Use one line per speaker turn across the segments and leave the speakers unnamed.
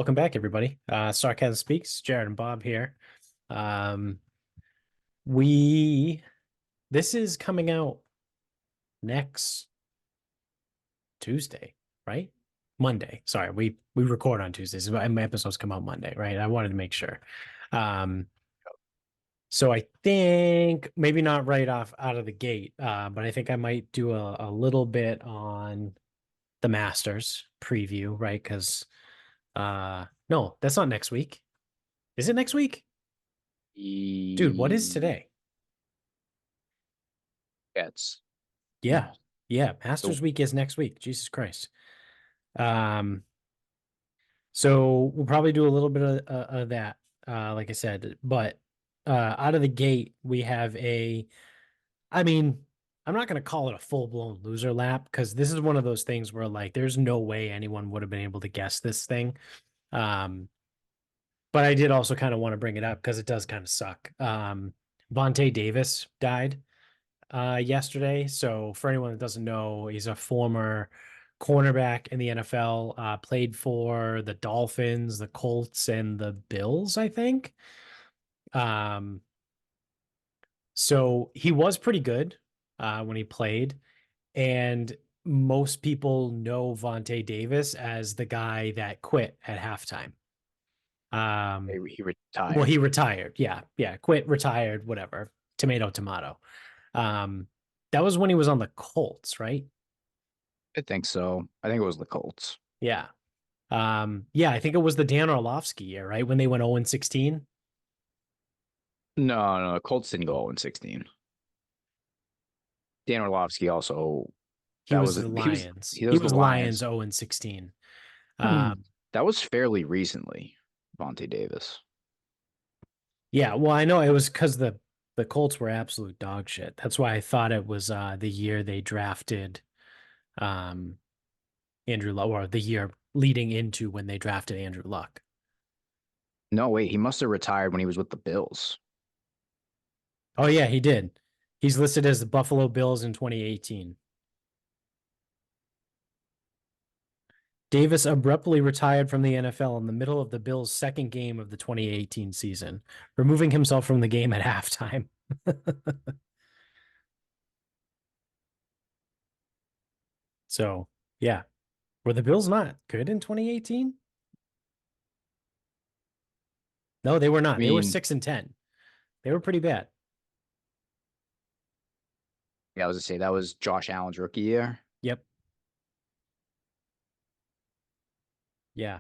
welcome back, everybody. Sarcasm Speaks, Jared and Bob here. Um, we this is coming out next Tuesday, right? Monday. Sorry, we record on Tuesdays. My episodes come out Monday, right? I wanted to make sure. Um, so I think maybe not right off out of the gate, but I think I might do a little bit on the Masters preview, right? Because no, that's not next week. Is it next week? Dude, what is today?
Jets.
Yeah. Yeah.
So
Masters week is next week. Jesus Christ. Um, so we'll probably do a little bit of that, like I said, but out of the gate, we have I mean, I'm not going to call it a full-blown loser lap because this is one of those things where like there's no way anyone would have been able to guess this thing. Um, but I did also kind of want to bring it up because it does kind of suck. Vontae Davis died yesterday. So for anyone that doesn't know, he's a former cornerback in the NFL, played for the Dolphins, the Colts, and the Bills, I think. Um, so he was pretty good when he played, and most people know Vontae Davis as the guy that quit at halftime. Um,
he
well,
retired.
he retired. Yeah, yeah, quit, retired, whatever. Tomato, tomato. Um, that was when he was on the Colts, right?
I think so. I think it was the Colts.
Yeah. Yeah, I think it was the Dan Orlovsky year, right? When they went 0 and 16.
No, no, the Colts didn't go 0-16. Dan Orlovsky also
He
that
was
was
the
he was
Lions.
he
He
was the
was Lions
Lions.
0 and 16.
Hmm.
Um,
That was fairly recently, Vontae Davis.
yeah, well, I know it was because the Colts were absolute dog shit. That's why I thought it was the year they drafted um Andrew Luck, or the year leading into when they drafted Andrew Luck.
No, wait, he must have retired when he was with the Bills.
Oh yeah, he did. He's listed as the Buffalo Bills in 2018. Davis abruptly retired from the NFL in the middle of the Bills' second game of the 2018 season, removing himself from the game at halftime. So, yeah. Were the Bills not good in 2018? No, they were
I
not. They were
mean,
6 and 10. They were pretty bad.
yeah, I was to say that was Josh Allen's rookie year.
Yep. Yeah.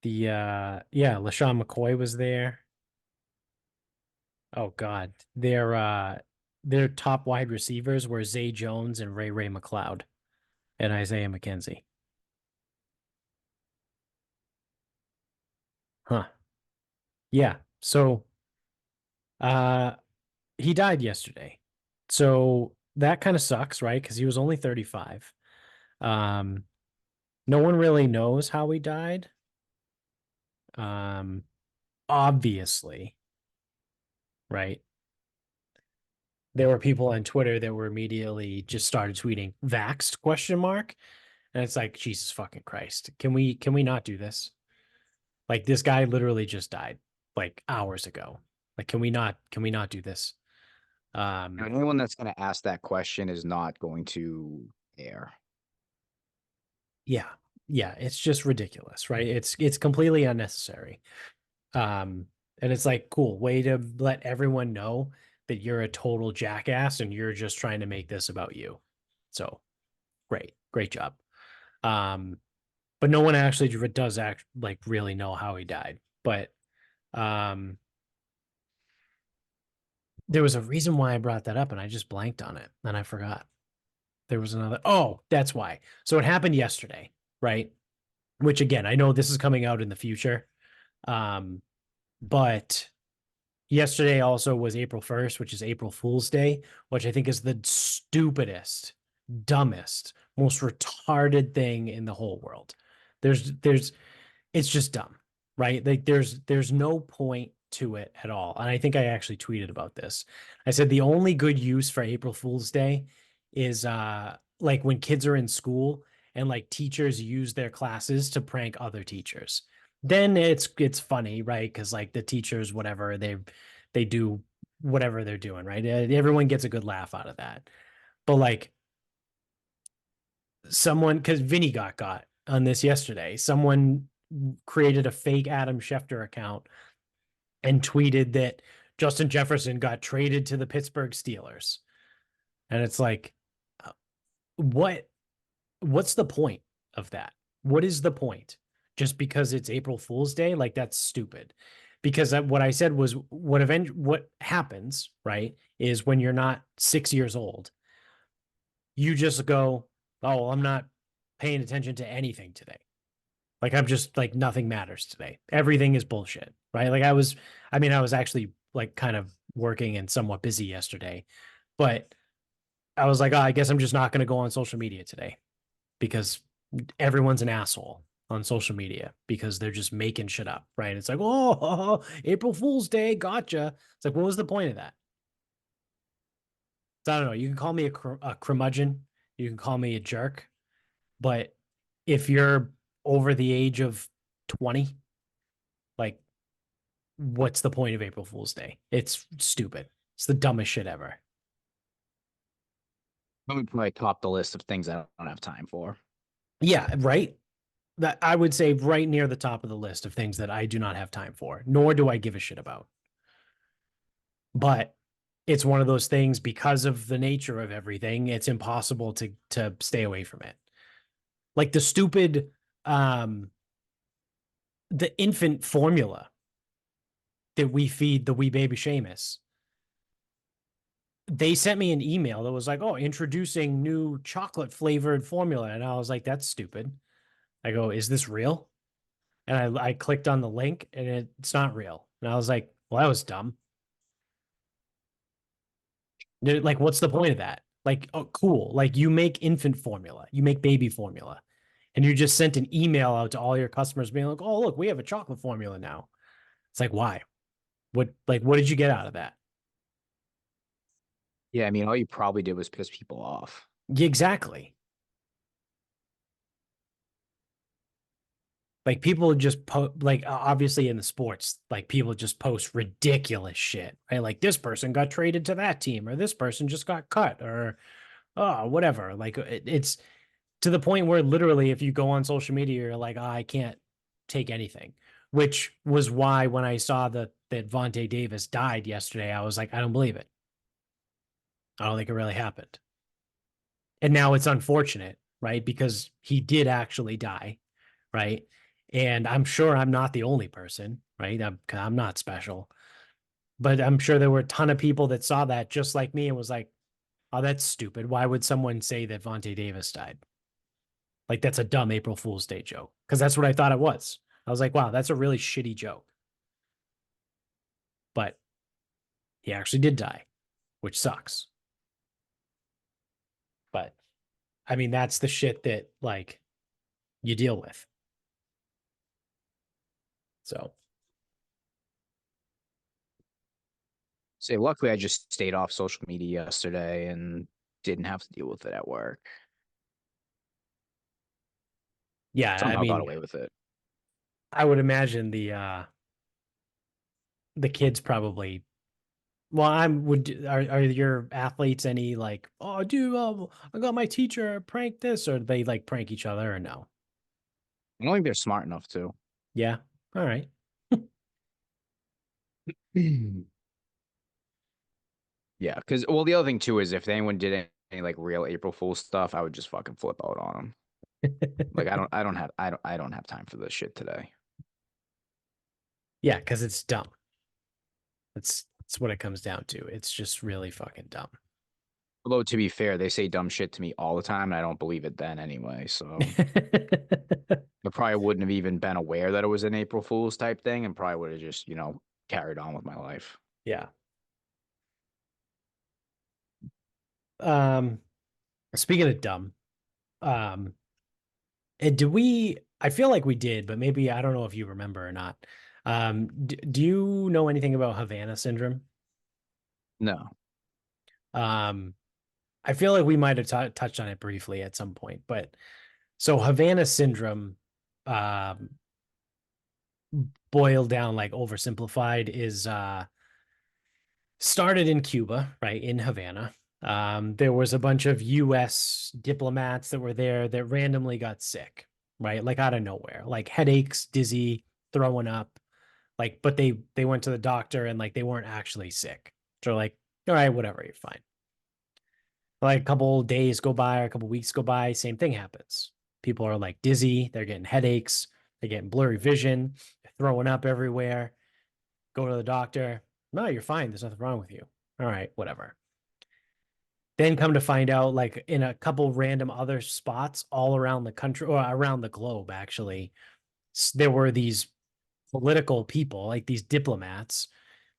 Yeah, LaShawn McCoy was there. Oh God. Their top wide receivers were Zay Jones and Ray McLeod and Isaiah McKenzie. Huh. Yeah. So uh he died yesterday. So that kind of sucks, right? Because he was only 35. Um, no one really knows how he died. Um, obviously, right? There were people on Twitter that were immediately just started tweeting vaxxed question mark. And it's like, Jesus fucking Christ. Can we not do this? Like this guy literally just died like hours ago. Like, can we not do this? Um,
And anyone that's going to ask that question is not going to air.
yeah, yeah, it's just ridiculous, right? It's completely unnecessary. Um, and it's like, cool, way to let everyone know that you're a total jackass and you're just trying to make this about you. So great job. Um, but no one actually does act like really know how he died. But um, there was a reason why I brought that up, and I just blanked on it, and I forgot. There was another. Oh, that's why. So it happened yesterday, right? Which again, I know this is coming out in the future. Um, but yesterday also was April 1st, which is April Fool's Day, which I think is the stupidest, dumbest, most retarded thing in the whole world. There's it's just dumb, right? Like there's no point to it at all. And I think I actually tweeted about this. I said the only good use for April Fool's Day is like when kids are in school and like teachers use their classes to prank other teachers. then it's funny, right? Because like the teachers, whatever they do, whatever they're doing, right? Everyone gets a good laugh out of that. But like someone, because Vinny got on this yesterday, someone created a fake Adam Schefter account and tweeted that Justin Jefferson got traded to the Pittsburgh Steelers, and it's like, uh, what what's the point of that? What is the point? Just because it's April Fool's Day? Like that's stupid. Because what I said was what happens, right, is when you're not 6 years old, you just go, oh, well, I'm not paying attention to anything today. Like I'm just like nothing matters today. Everything is bullshit, right? I was actually like kind of working and somewhat busy yesterday, but I was like, oh, I guess I'm just not going to go on social media today because everyone's an asshole on social media because they're just making shit up, right? It's like, oh, April Fool's Day, gotcha. It's like, what was the point of that? So I don't know. You can call me a curmudgeon, you can call me a jerk, but if you're over the age of 20, like, what's the point of April Fool's Day? It's stupid. It's the dumbest shit ever.
Let me probably top the list of things I don't have time for.
Yeah, right. That I would say right near the top of the list of things that I do not have time for, nor do I give a shit about. But it's one of those things because of the nature of everything, it's impossible to stay away from it. Like the stupid the infant formula that we feed the wee baby Seamus. They sent me an email that was like, "Oh, introducing new chocolate flavored formula." And I was like, "That's stupid." I go, "Is this real?" And I clicked on the link and it's not real. And I was like, "Well, that was dumb." Like, what's the point of that? Like, oh, cool. Like, you make infant formula, you make baby formula, and you just sent an email out to all your customers being like, "Oh, look, we have a chocolate formula now." It's like, why? What did you get out of that?
Yeah, I mean, all you probably did was piss people off.
Yeah, exactly. Like, people just like, obviously in the sports, like, people just post ridiculous shit, right? Like, this person got traded to that team, or this person just got cut, or, oh, whatever. Like, it's to the point where literally if you go on social media you're like, oh, I can't take anything, which was why when I saw that Vontae Davis died yesterday I was like, I don't believe it. I don't think it really happened. And now it's unfortunate, right, because he did actually die, right? And I'm sure I'm not the only person, right? I'm not special, but I'm sure there were a ton of people that saw that just like me and was like, oh, that's stupid. Why would someone say that Vontae Davis died? Like that's a dumb April Fool's Day joke because that's what I thought it was. I was like, wow, that's a really shitty joke. But he actually did die, which sucks. But I mean, that's the shit that like you deal with. So
Say, luckily, I just stayed off social media yesterday and didn't have to deal with it at work.
yeah, I
Somehow got
mean,
away with it.
I would imagine the kids probably. Well, I'm would are your athletes any like, oh, dude, I got my teacher prank this, or they like prank each other, or no?
I don't think they're smart enough to.
Yeah, all right.
Yeah, because well, the other thing too is if anyone did any like real April Fool's stuff, I would just fucking flip out on them. Like I don't have time for this shit today.
Yeah, because it's dumb. That's what it comes down to. It's just really fucking dumb.
Although to be fair, they say dumb shit to me all the time, and I don't believe it then anyway. So I probably wouldn't have even been aware that it was an April Fool's type thing, and probably would have just carried on with my life.
Yeah. Um, Speaking of dumb, um, and do we? I feel like we did, but maybe I don't know if you remember or not. Do you know anything about Havana Syndrome?
No,
Um, I feel like we might have touched on it briefly at some point, but so Havana Syndrome, um, boiled down, like oversimplified, is started in Cuba, right, in Havana. There was a bunch of US diplomats that were there that randomly got sick, right? Like out of nowhere, like headaches, dizzy, throwing up, like, but they went to the doctor and like they weren't actually sick. So like, all right, whatever, you're fine. Like a couple days go by or a couple weeks go by, same thing happens. People are like dizzy, they're getting headaches, they're getting blurry vision, they're throwing up everywhere. Go to the doctor. No, you're fine. There's nothing wrong with you. All right, whatever. Then come to find out, like in a couple random other spots all around the country or around the globe, actually, there were these political people, like these diplomats,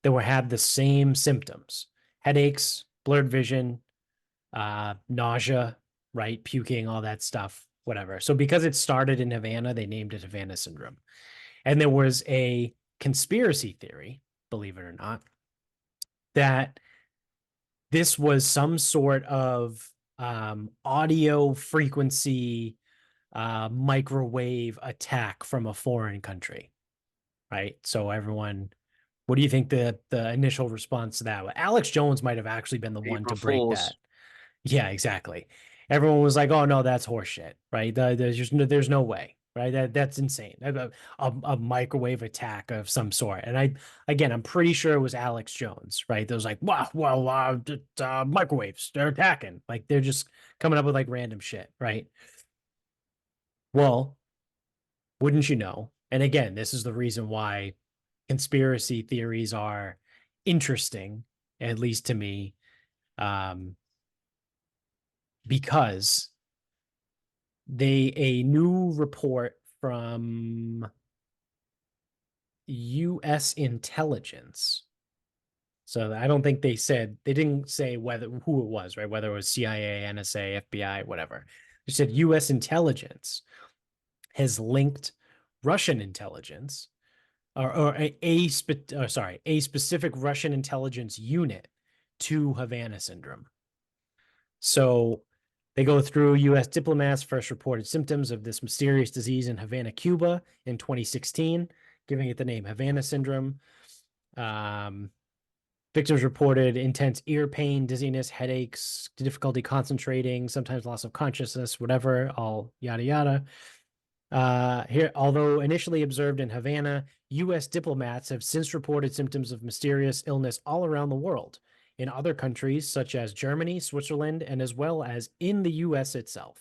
that were had the same symptoms: headaches, blurred vision, nausea, right, puking, all that stuff, whatever. So because it started in Havana, they named it Havana Syndrome. And there was a conspiracy theory, believe it or not, that this was some sort of audio frequency microwave attack from a foreign country, right? So everyone, what do you think the initial response to that was? Alex Jones might have actually been the one
April
to break
Fools.
that. Yeah, exactly. Everyone was like, "Oh no, that's horseshit," right? There's no way, right? That's insane. A microwave attack of some sort. And again, I'm pretty sure it was Alex Jones, right? That was like, "Wow, well, microwaves, they're attacking." Like they're just coming up with like random shit, right? Well, wouldn't you know? And again, this is the reason why conspiracy theories are interesting, at least to me, um, because a new report from US intelligence. So I don't think they didn't say whether who it was, right? Whether it was CIA, NSA, FBI, whatever. They said US intelligence has linked Russian intelligence or a specific Russian intelligence unit to Havana syndrome. So they go through U.S. diplomats first reported symptoms of this mysterious disease in Havana, Cuba in 2016, giving it the name Havana Syndrome. Um, Victims reported intense ear pain, dizziness, headaches, difficulty concentrating, sometimes loss of consciousness, whatever, all yada yada. Here, although initially observed in Havana, U.S. diplomats have since reported symptoms of mysterious illness all around the world, in other countries such as Germany, Switzerland, and as well as in the U.S. itself.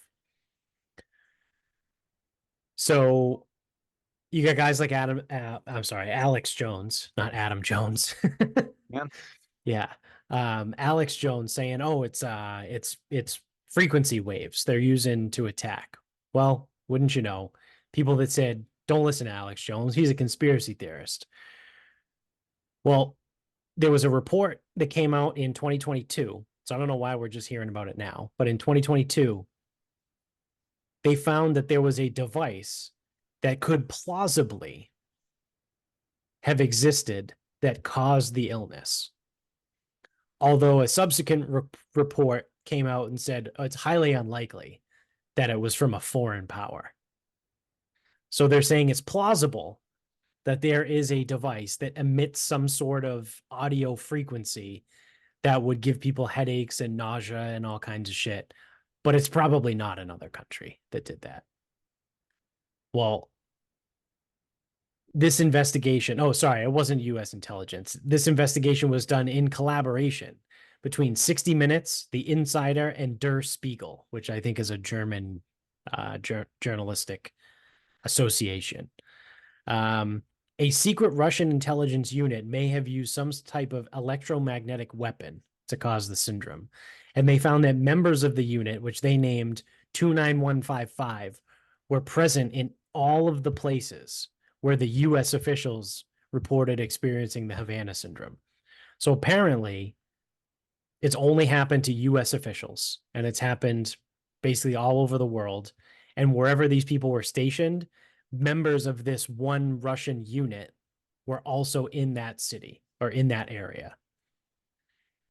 So you got guys like I'm sorry, Alex Jones, not Adam Jones.
Yeah.
Yeah. Alex Jones saying, "Oh, it's frequency waves they're using to attack." Well, wouldn't you know, people that said, "Don't listen to Alex Jones, he's a conspiracy theorist." Well, there was a report that came out in 2022. So I don't know why we're just hearing about it now, but in 2022, they found that there was a device that could plausibly have existed that caused the illness. Although a subsequent report came out and said, oh, it's highly unlikely that it was from a foreign power. So they're saying it's plausible that there is a device that emits some sort of audio frequency that would give people headaches and nausea and all kinds of shit. But it's probably not another country that did that. Well, this investigation, oh, sorry, it wasn't US intelligence. This investigation was done in collaboration between 60 Minutes, The Insider, and Der Spiegel, which I think is a German journalistic association. Um, a secret Russian intelligence unit may have used some type of electromagnetic weapon to cause the syndrome. And they found that members of the unit, which they named 29155, were present in all of the places where the US officials reported experiencing the Havana syndrome. So apparently, it's only happened to US officials and it's happened basically all over the world. And wherever these people were stationed, members of this one Russian unit were also in that city or in that area.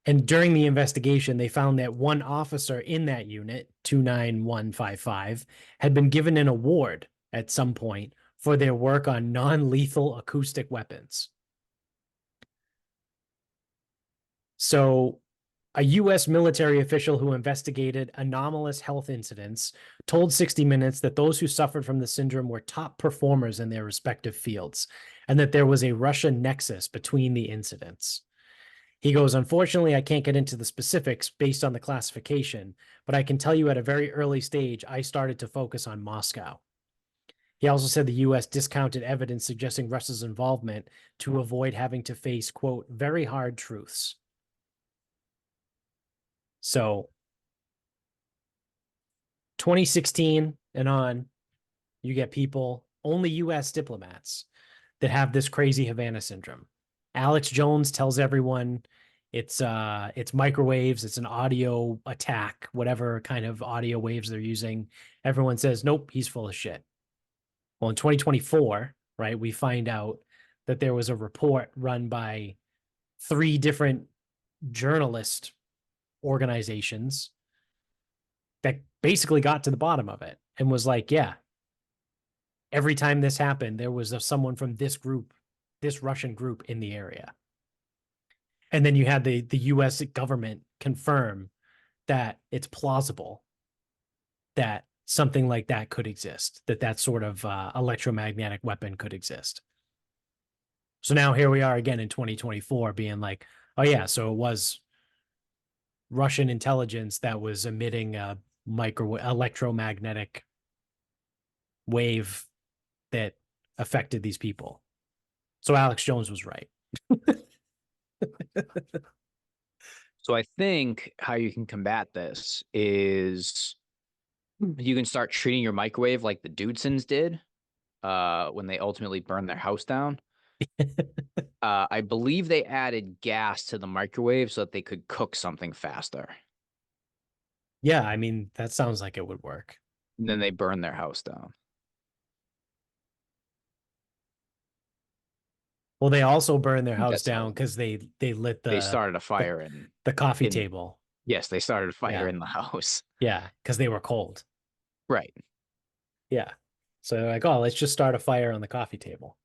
And during the investigation, they found that one officer in that unit, 29155, had been given an award at some point for their work on non-lethal acoustic weapons. So, a U.S. military official who investigated anomalous health incidents told 60 Minutes that those who suffered from the syndrome were top performers in their respective fields and that there was a Russian nexus between the incidents. He goes, unfortunately, I can't get into the specifics based on the classification, but I can tell you at a very early stage, I started to focus on Moscow. He also said the U.S. discounted evidence suggesting Russia's involvement to avoid having to face, quote, very hard truths. So 2016 and on, you get people, only US diplomats, that have this crazy Havana syndrome. Alex Jones tells everyone it's microwaves, it's an audio attack, whatever kind of audio waves they're using. Everyone says, nope, he's full of shit. Well, in 2024, right, we find out that there was a report run by 3 different journalist organizations that basically got to the bottom of it and was like, yeah, every time this happened, there was someone from this group, this Russian group in the area. And then you had the US government confirm that it's plausible that something like that could exist, that sort of electromagnetic weapon could exist. So now here we are again in 2024 being like, oh, yeah, so it was Russian intelligence that was emitting a micro electromagnetic wave that affected these people. So Alex Jones was right.
So I think how you can combat this is you can start treating your microwave like the Dudesons did when they ultimately burned their house down. I believe they added gas to the microwave so that they could cook something faster.
Yeah, I mean, that sounds like it would work.
And then they burned their house down.
Well, they also burned their
I think
house
that's
down
how
because they lit
they started a
the
fire in
the coffee
in
table.
yes, they started a fire
Yeah,
in the house.
yeah, because they were cold.
Right.
Yeah, so they're like, oh, let's just start a fire on the coffee table.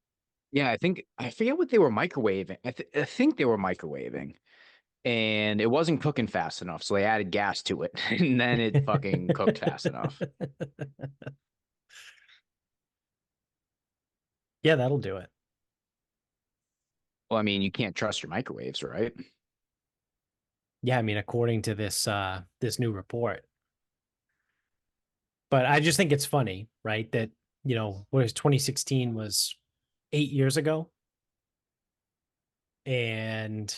Yeah, I forget what they were microwaving. I think they were microwaving. And it wasn't cooking fast enough, so they added gas to it, and then it fucking cooked fast enough.
Yeah, that'll do it.
Well, I mean, you can't trust your microwaves, right?
Yeah, I mean, according to this new report. But I just think it's funny, right? That, whereas 2016 was 8 years ago, and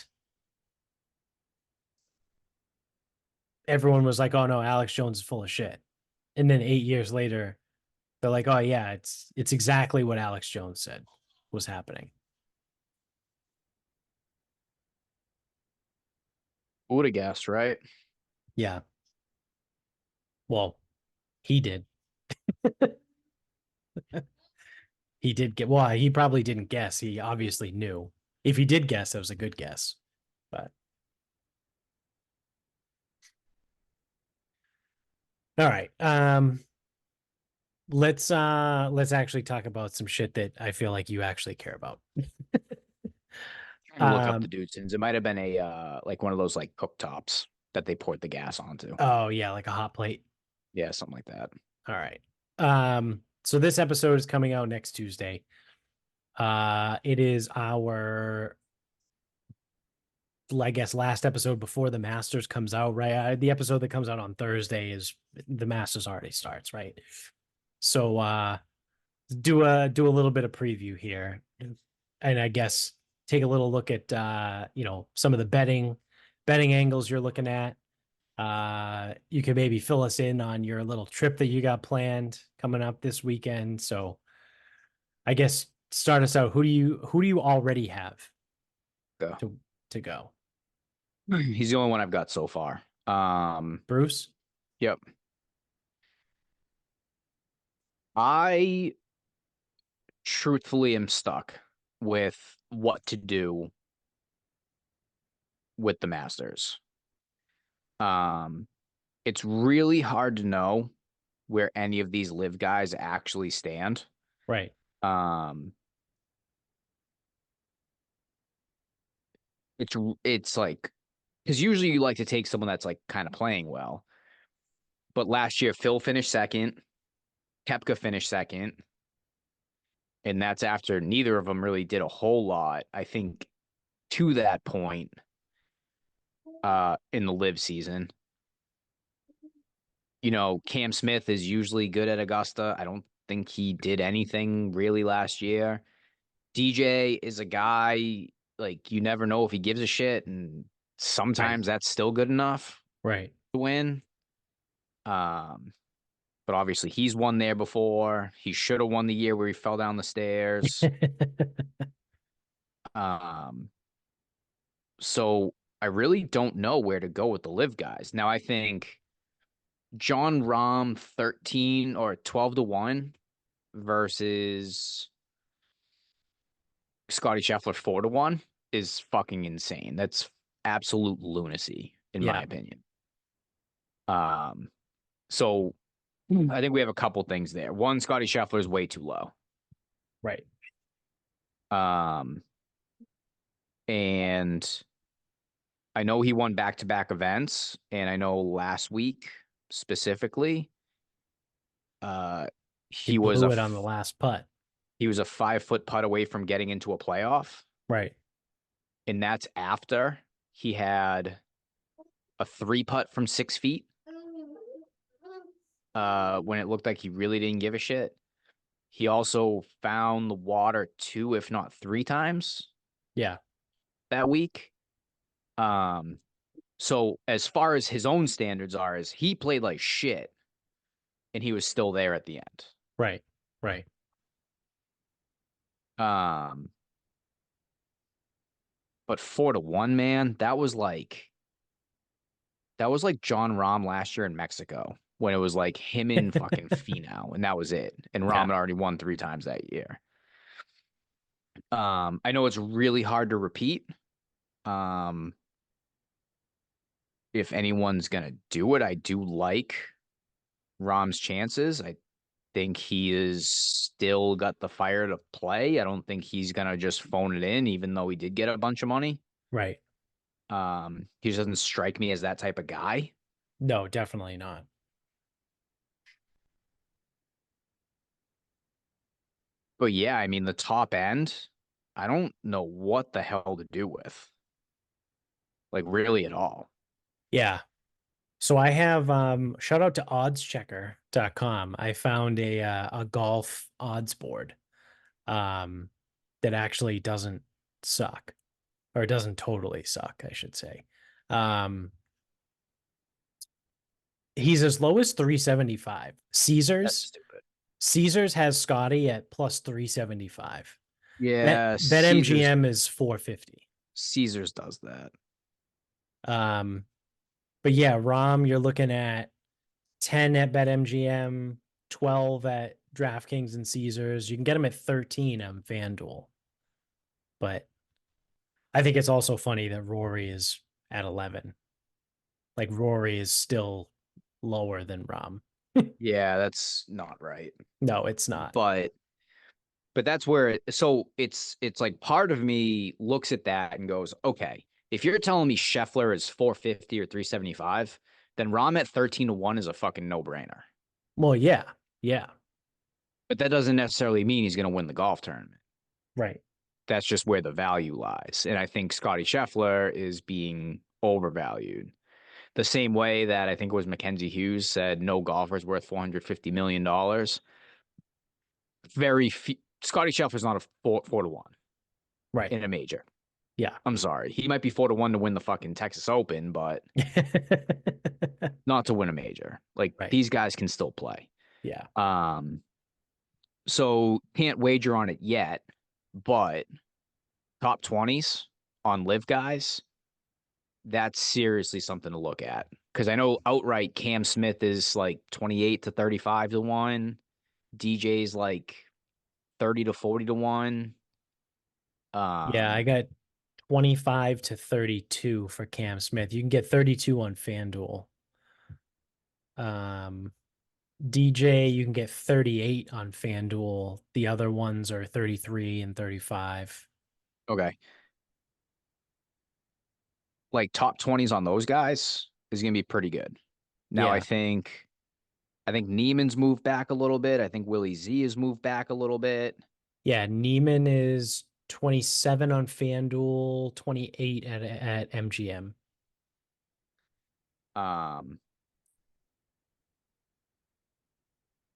everyone was like, "Oh no, Alex Jones is full of shit." And then 8 years later, they're like, "Oh yeah, it's exactly what Alex Jones said was happening."
Who would have guessed, right?
Yeah. Well, he did. He did get. Well, he probably didn't guess. He obviously knew. If he did guess, that was a good guess. But all right. Let's actually talk about some shit that I feel like you actually care about.
Trying to look up the
Um,
Dudesons. It might have been a like one of those like cooktops that they poured the gas onto.
oh yeah, like a hot plate.
Yeah, something like that.
All right. So this episode is coming out next Tuesday. It is our, I guess, last episode before the Masters comes out, right? The episode that comes out on Thursday is the Masters already starts, right? So do a little bit of preview here, and I guess take a little look at some of the betting angles you're looking at. You can maybe fill us in on your little trip that you got planned coming up this weekend. So I guess start us out. Who do you already have
Go.
to go?
He's the only one I've got so far.
Bruce?
Yep. I truthfully am stuck with what to do with the Masters. Um, it's really hard to know where any of these live guys actually stand.
Right.
Um, it's like because usually you like to take someone that's like kind of playing well. But last year, Phil finished second, Kepka finished second, and that's after neither of them really did a whole lot. I think to that point, in the live season. Cam Smith is usually good at Augusta. I don't think he did anything really last year. DJ is a guy like you never know if he gives a shit, and
Right.
sometimes that's still good enough
Right.
to win. Um, but obviously he's won there before. He should have won the year where he fell down the stairs. Um, so I really don't know where to go with the live guys. Now I think John Rahm 13 or 12 to 1 versus Scotty Scheffler 4 to 1 is fucking insane. That's absolute lunacy, in my
Yeah.
opinion. Um, so I think we have a couple things there. One, Scotty Scheffler is way too low.
Right.
Um, and I know he won back to back events, and I know last week specifically, uh,
He
he was a
blew it on the last putt.
he was a 5 foot putt away from getting into a playoff,
Right.
and that's after he had a 3 putt from 6 feet when it looked like he really didn't give a shit. He also found the water two, if not three times
Yeah.
that week. Um, so as far as his own standards are, is he played like shit and he was still there at the end.
Right. Right.
Um, but 4 to 1, man, that was like John Rahm last year in Mexico when it was like him and fucking Finau, and that was it. And Rahm
Yeah.
had already won 3 times that year. I know it's really hard to repeat. Um, if anyone's gonna do it, I do like Rahm's chances. I think he is still got the fire to play. I don't think he's gonna just phone it in, even though he did get a bunch of money.
Right.
He just doesn't strike me as that type of guy.
No, definitely not.
But yeah, I mean the top end, I don't know what the hell to do with. Like really at all.
Yeah. So I have shout out to oddschecker.com. I found a golf odds board that actually doesn't suck, or it doesn't totally suck, I should say. Um he's as low as 375.
That's
Caesars
stupid.
Caesars has Scotty at plus 375. Bet
Yeah, Caesars
BetMGM is 450.
Caesars does that.
Um but yeah, Rom, you're looking at 10 at BetMGM, 12 at DraftKings and Caesars. You can get them at 13 on FanDuel. But I think it's also funny that Rory is at 11. Like Rory is still lower than Rom.
Yeah, that's not right.
No, it's not.
But that's where it's like part of me looks at that and goes, okay, if you're telling me Scheffler is 450 or 375, then Rahm at 13 to 1 is a fucking no-brainer.
Well, yeah. Yeah.
But that doesn't necessarily mean he's going to win the golf tournament.
Right.
That's just where the value lies. And I think Scotty Scheffler is being overvalued. The same way that I think it was Mackenzie Hughes said no golfer is worth $450 million. Very few, Scotty Scheffler's not a 4 to 1
Right.
in a major.
Yeah.
I'm sorry. He might be 4 to 1 to win the fucking Texas Open, but not to win a major. Like
Right.
these guys can still play.
Yeah.
Um, so can't wager on it yet, but top 20s on live guys, that's seriously something to look at. Because I know outright Cam Smith is like 28 to 35 to 1. DJ's like 30 to 40 to 1.
Yeah. I
Um,
got 25 to 32 for Cam Smith. You can get 32 on FanDuel. Um, DJ, you can get 38 on FanDuel. The other ones are 33 and 35.
Okay. Like top 20s on those guys is gonna be pretty good. Now
Yeah.
I think Neiman's moved back a little bit. I think Willie Z has moved back a little bit.
Yeah. Neiman is 27 on FanDuel, 28 at MGM.
Um,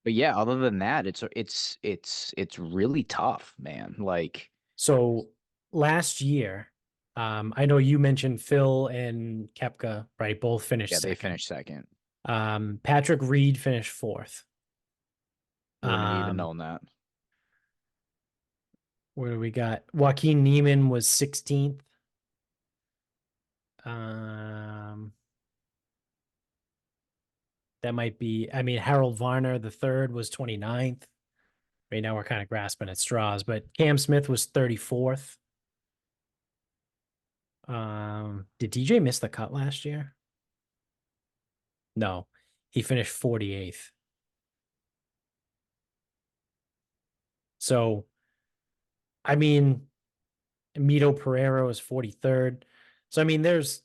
but yeah, other than that, it's really tough, man. Like,
So last year, I know you mentioned Phil and Kepka, right? Both finished
yeah, they
second.
finished second.
Patrick Reed finished fourth.
Wouldn't have even
Um,
known that.
where do we got? Joaquin Neiman was 16th. Um, that might be, I mean, Harold Varner, the third, was 29th. Right now we're kind of grasping at straws, but Cam Smith was 34th. Did DJ miss the cut last year? No, he finished 48th. So, I mean, Mito Pereira was 43rd. So, I mean, there's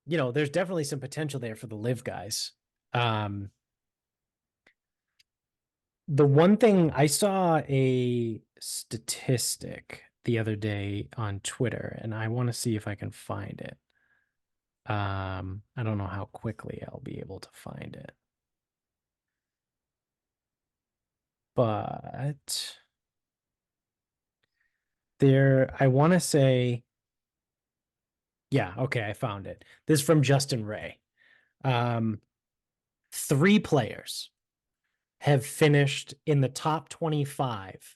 definitely some potential there for the live guys. Um, the one thing I saw a statistic the other day on Twitter, and I want to see if I can find it. I don't know how quickly I'll be able to find it, but I want to say, yeah, okay, I found it. This is from Justin Ray. Um, three players have finished in the top 25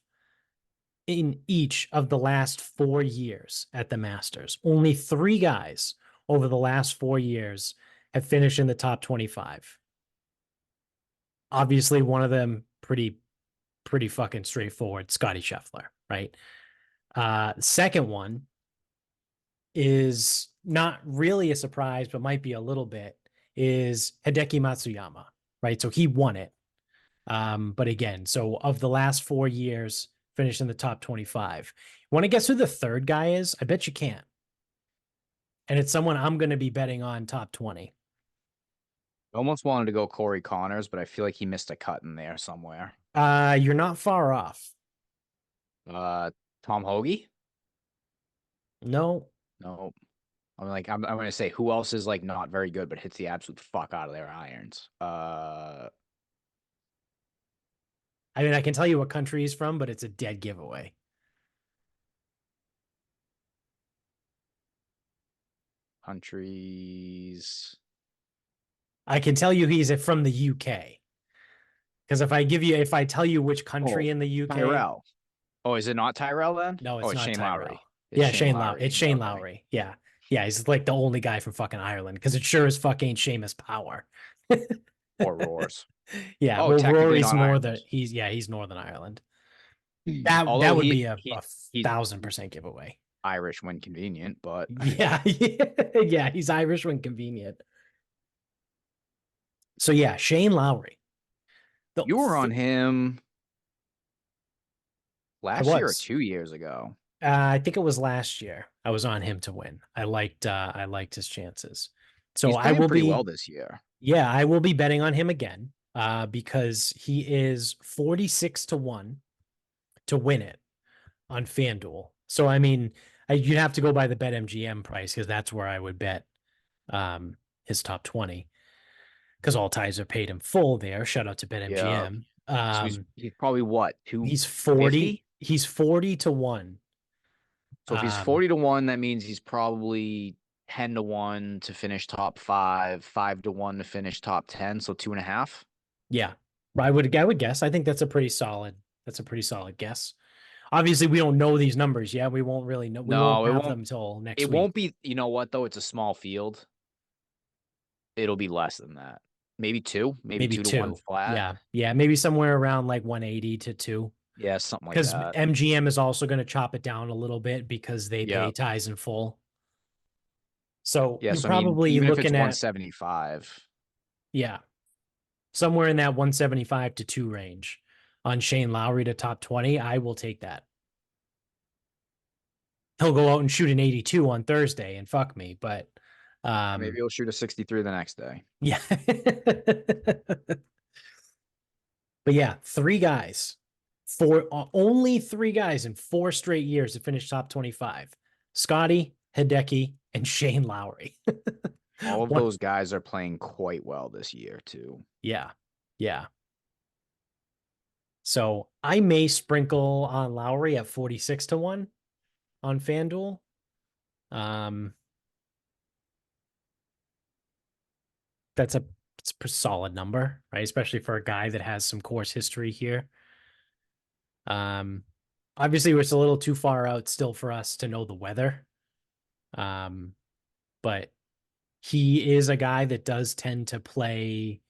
in each of the last 4 years at the Masters. Only three guys over the last 4 years have finished in the top 25. Obviously, one of them pretty fucking straightforward, Scotty Scheffler, right? Second one is not really a surprise, but might be a little bit, is Hideki Matsuyama, right? So he won it. But again, so of the last 4 years, finished in the top 25. Want to guess who the third guy is? I bet you can't. And it's someone I'm going to be betting on top 20.
I almost wanted to go Corey Connors, but I feel like he missed a cut in there somewhere.
You're not far off.
Uh, Tom Hoagie?
No,
No. I'm gonna say who else is like not very good but hits the absolute fuck out of their irons.
I mean, I can tell you what country he's from, but it's a dead giveaway.
Countries.
I can tell you he's from the UK. Because if I tell you which country
Oh,
in the UK,
Tyrell. Oh, is it not Tyrell then?
no,
Oh,
it's
it's
not
Shane
Tyrell.
Lowry. It's
Yeah,
Shane
Shane Lowry.
Lowry.
It's Shane
Okay.
Lowry. Yeah. Yeah, he's like the only guy from fucking Ireland because it sure as fuck ain't Seamus Power.
Or Roars.
Yeah,
Oh,
well,
technically
Rory's
not
northern.
Ireland.
He's Northern Ireland. That
Although
that would be a,
he
a
he's
1000% giveaway.
Irish when convenient, but
Yeah, yeah, he's Irish when convenient. So yeah, Shane Lowry. The
you were on him
I
last year or
was.
2 years ago.
I think it was last year. I was on him to win. I liked his chances. So
He's
I
playing
will
pretty well
be
this year.
yeah, I will be betting on him again because he is 46 to 1 to win it on FanDuel. So I mean, you'd have to go by the BetMGM price because that's where I would bet um, his top 20 because all ties are paid in full there. Shout out to
Yeah.
BetMGM.
So he's probably what,
He's 40.
250?
He's 40 to 1.
So if he's
Um,
40 to 1, that means he's probably 10 to 1 to finish top five, 5 to 1 to finish top 10. So 2.5.
yeah, I would guess. I think that's a pretty solid guess. Obviously, we don't know these numbers yet. We won't really know. We won't
No,
have them until
it
next week.
won't be, you know what though? It's a small field. It'll be less than that. Maybe
Maybe
2 to 1
two.
flat.
Yeah. Yeah. Maybe somewhere around like 180 to two.
Yeah, something like
Because
that.
MGM is also going to chop it down a little bit because they
Yeah.
pay ties in full. So
Yeah.
you're
So I mean,
probably
even if it's
looking at,
175,
yeah. somewhere in that 175 to 2 range on Shane Lowry to top 20, I will take that. He'll go out and shoot an 82 on Thursday and fuck me, but
Maybe he'll shoot a 63 the next day.
yeah. But yeah, three guys, four only three guys in 4 straight years to finish top 25. Scotty, Hideki, and Shane Lowry.
All of
One,
those guys are playing quite well this year too.
yeah, yeah. So I may sprinkle on Lowry at 46 to 1 on FanDuel. Um, that's it's a solid number, right? Especially for a guy that has some course history here. Um, obviously, it's a little too far out still for us to know the weather. Um, but he is a guy that does tend to play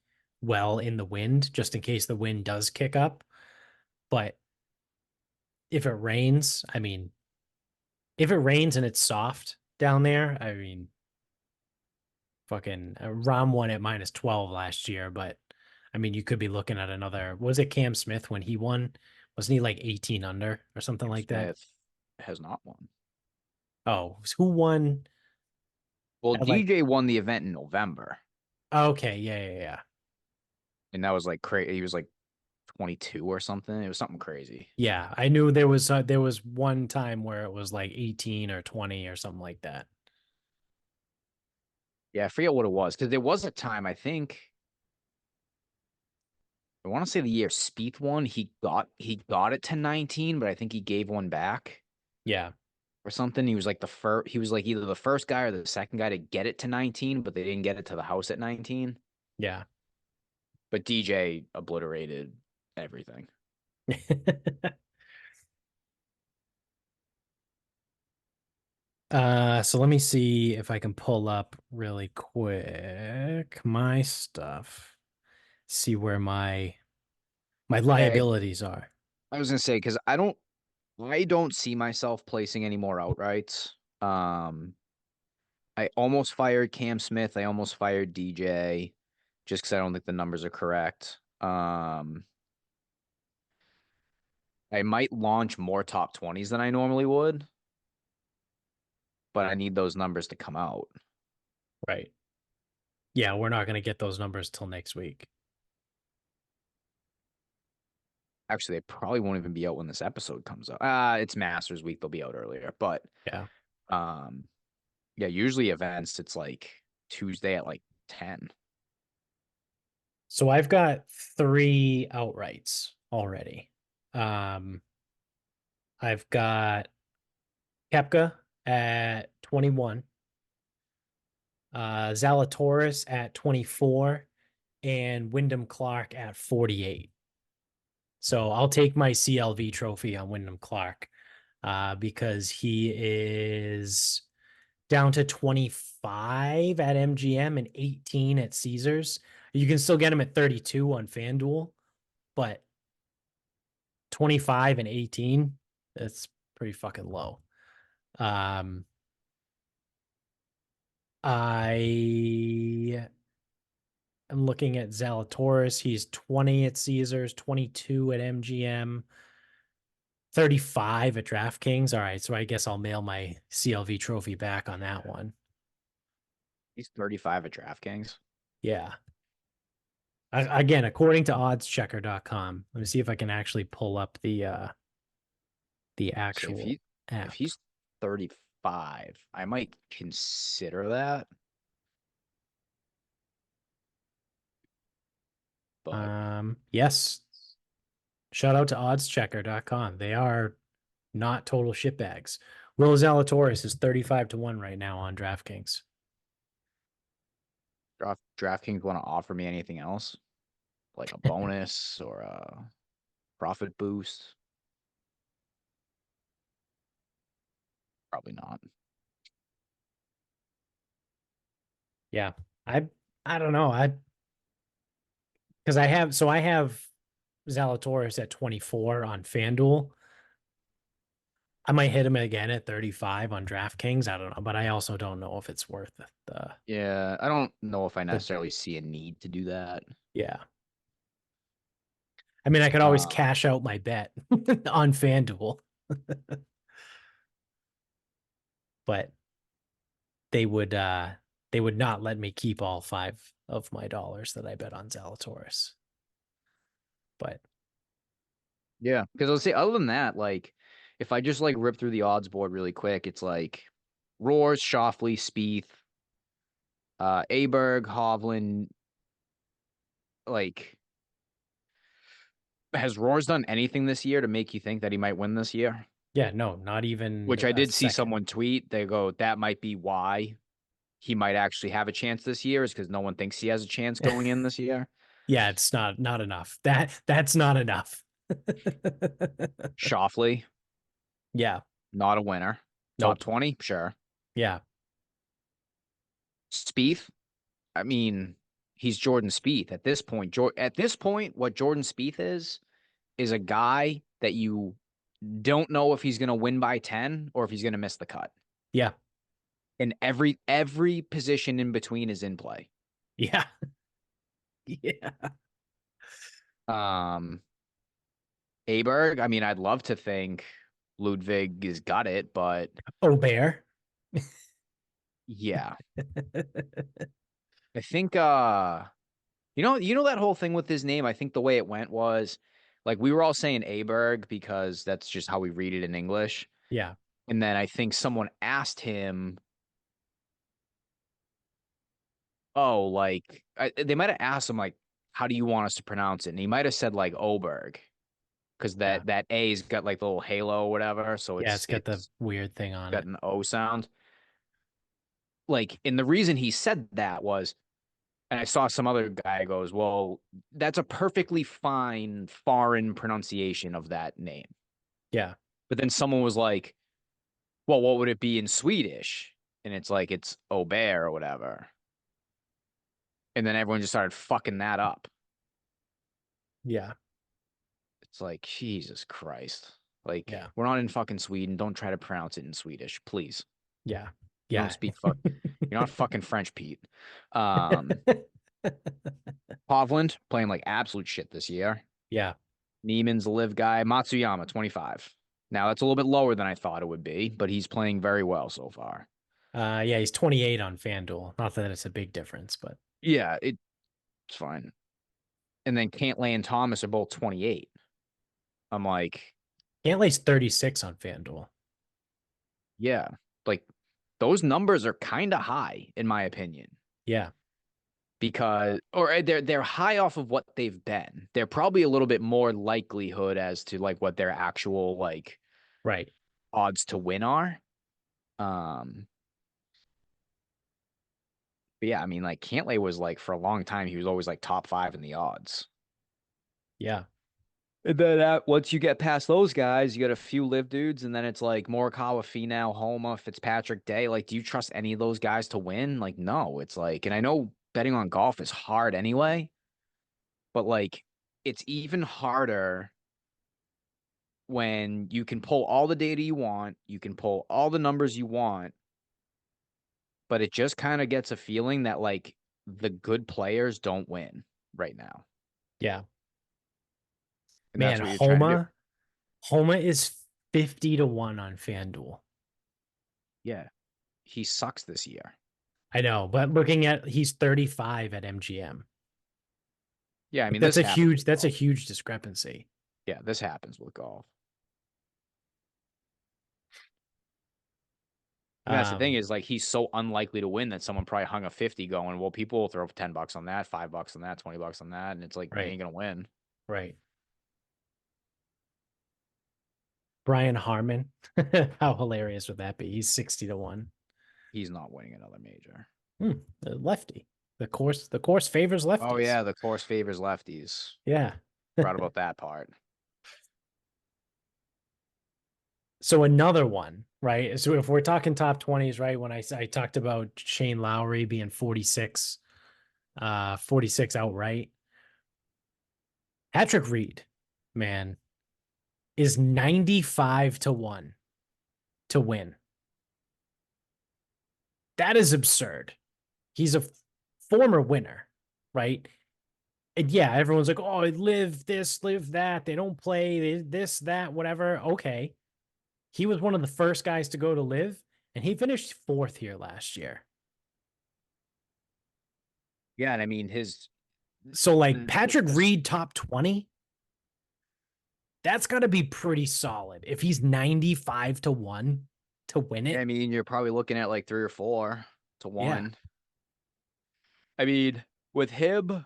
well in the wind, just in case the wind does kick up. But if it rains, I mean, if it rains and it's soft down there, I mean, fucking Rom won at -12 last year, but I mean, you could be looking at another. Was it Cam Smith when he won? Wasn't he like 18 under or something like that?
Smith has not won.
Oh, who won
Well,
at like,
DJ won the event in November,
okay, yeah, yeah, yeah.
and that was like crazy. He was like 22 or something. It was something crazy.
Yeah, I knew there was one time where it was like 18 or 20 or something like that.
Yeah, I forget what it was because there was a time I want to say the year Spieth won. He got it to 19, but I think he gave one back
Yeah,
or something. He was like the first. He was like either the first guy or the second guy to get it to 19, but they didn't get it to the house at 19.
yeah.
But DJ obliterated everything.
So let me see if I can pull up really quick my stuff. See where my
Yeah,
liabilities are.
I was gonna say because I don't see myself placing any more outrights. I almost fired Cam Smith. I almost fired DJ just because I don't think the numbers are correct. I might launch more top 20s than I normally would, but I need those numbers to come out.
Right. Yeah, we're not going to get those numbers till next week.
Actually, they probably won't even be out when this episode comes out. It's Masters week. They'll be out earlier. But
Yeah.
um, yeah, usually events, it's like Tuesday at like 10.
So I've got three outrights already. Um, I've got Kepka at 21, Zalatoris at 24, and Wyndham Clark at 48. So I'll take my CLV trophy on Wyndham Clark because he is down to 25 at MGM and 18 at Caesars. You can still get him at 32 on FanDuel, but 25 and 18, that's pretty fucking low. Um, I am looking at Zalatoris. He's 20 at Caesars, 22 at MGM, 35 at DraftKings. All right, so I guess I'll mail my CLV trophy back on that one.
He's 35 at DraftKings.
Yeah. Again, according to oddschecker.com. Let me see if I can actually pull up the
Say
actual
if
app.
he's 35, I might consider that. But
Yes. Shout out to oddschecker.com. They are not total shitbags. Will Zalatoris is 35 to 1 right now on DraftKings.
DraftKings want to offer me anything else, like a bonus or a profit boost? Probably not.
Yeah. I I don't know. I because I have Zalatoris at 24 on FanDuel. I might hit him again at 35 on DraftKings. I don't know, but I also don't know if it's worth the
Yeah, I don't know if I
the
necessarily see a need to do that.
yeah. I mean, I could always
Uh,
cash out my bet on FanDuel, but they would uh they would not let me keep all five of my dollars that I bet on Zalatoris. But
yeah, because I'll say other than that, like if I just like rip through the odds board really quick, it's like Roars, Shoffley, Spieth, Aberg, Hovland. Like, has Roars done anything this year to make you think that he might win this year?
yeah, no, not even
Which I
a
did see
second.
someone tweet. They go, that might be why he might actually have a chance this year, is because no one thinks he has a chance going in this year.
Yeah, it's not enough. That's not enough.
Shoffley,
Yeah.
not a winner. Top
Nope.
20, sure.
Yeah.
Spieth, I mean, he's Jordan Spieth at this point. At this point, what Jordan Spieth is a guy that you don't know if he's going to win by 10 or if he's going to miss the cut.
Yeah.
And every position in between is in play.
Yeah. Yeah.
Um, Aberg, I mean, I'd love to think Ludwig has got it, but
Oh, Bear.
yeah, I think you know that whole thing with his name, I think the way it went was like we were all saying Aberg because that's just how we read it in English.
Yeah.
And then I think someone asked him, "Oh, like they might have asked him like how do you want us to pronounce it?" And he might have said like Oberg because
Yeah.
that A's got like the little halo or whatever, so
Yeah, it's got the
it's
weird thing on
got
it.
an O sound. Like, and the reason he said that was, and I saw some other guy goes, well, that's a perfectly fine foreign pronunciation of that name.
Yeah.
But then someone was like, well, what would it be in Swedish? And it's like, it's Aubert or whatever. And then everyone just started fucking that up.
Yeah.
It's like, Jesus Christ. Like,
Yeah.
we're not in fucking Sweden. Don't try to pronounce it in Swedish, please.
Yeah.
You don't
Yeah.
speak fuck. You're not fucking French, Pete. Um, Hovland playing like absolute shit this year.
Yeah.
Neiman's a live guy. Matsuyama, 25. Now that's a little bit lower than I thought it would be, but he's playing very well so far.
Yeah, he's 28 on FanDuel. Not that it's a big difference, but
Yeah, it's fine. And then Cantlay and Thomas are both 28. I'm like,
Cantlay's 36 on FanDuel.
yeah, like those numbers are kind of high in my opinion
Yeah.
because or they're high off of what they've been. They're probably a little bit more likelihood as to like what their actual like
Right.
odds to win are. Um, But yeah, I mean, like Cantlay was like for a long time, he was always like top five in the odds.
Yeah.
And then once you get past those guys, you got a few live dudes, and then it's like Morikawa, Finau, Homa, Fitzpatrick, Day. Like, do you trust any of those guys to win? Like, no. It's like, and I know betting on golf is hard anyway, but like, it's even harder when you can pull all the data you want, you can pull all the numbers you want, but it just kind of gets a feeling that like the good players don't win right now.
Yeah.
And
Man,
that's what you're trying to do.
Homa is 50 to 1 on FanDuel.
Yeah. He sucks this year.
I know, but looking at he's 35 at MGM.
Yeah, I
Like
mean this happens with
that's a
golf.
huge discrepancy.
Yeah, this happens with golf. And that's the thing
Um,
is like he's so unlikely to win that someone probably hung a 50 going, well, people will throw $10 on that, $5 on that, $20 on that, and it's like you
right,
ain't gonna win.
right. Brian Harmon. How hilarious would that be? He's 60 to 1.
He's not winning another major.
The lefty. The course favors
Oh
lefties.
yeah, the course favors lefties.
Yeah.
Forgot about that part.
So another one, right? So if we're talking top 20s, right? When I talked about Shane Lowry being 46, 46 outright. Patrick Reed, man, is 95 to 1 to win. That is absurd. He's a former winner, right? And yeah, everyone's like, oh, live this, live that. They don't play this, that, whatever. Okay. He was one of the first guys to go to live, and he finished fourth here last year.
Yeah, and I mean his
So, like,
the,
Patrick
the
Reed top 20, that's got to be pretty solid. If he's 95 to 1 to win
yeah, I
it.
mean you're probably looking at like 3 or 4 to
Yeah.
1. I mean, with him,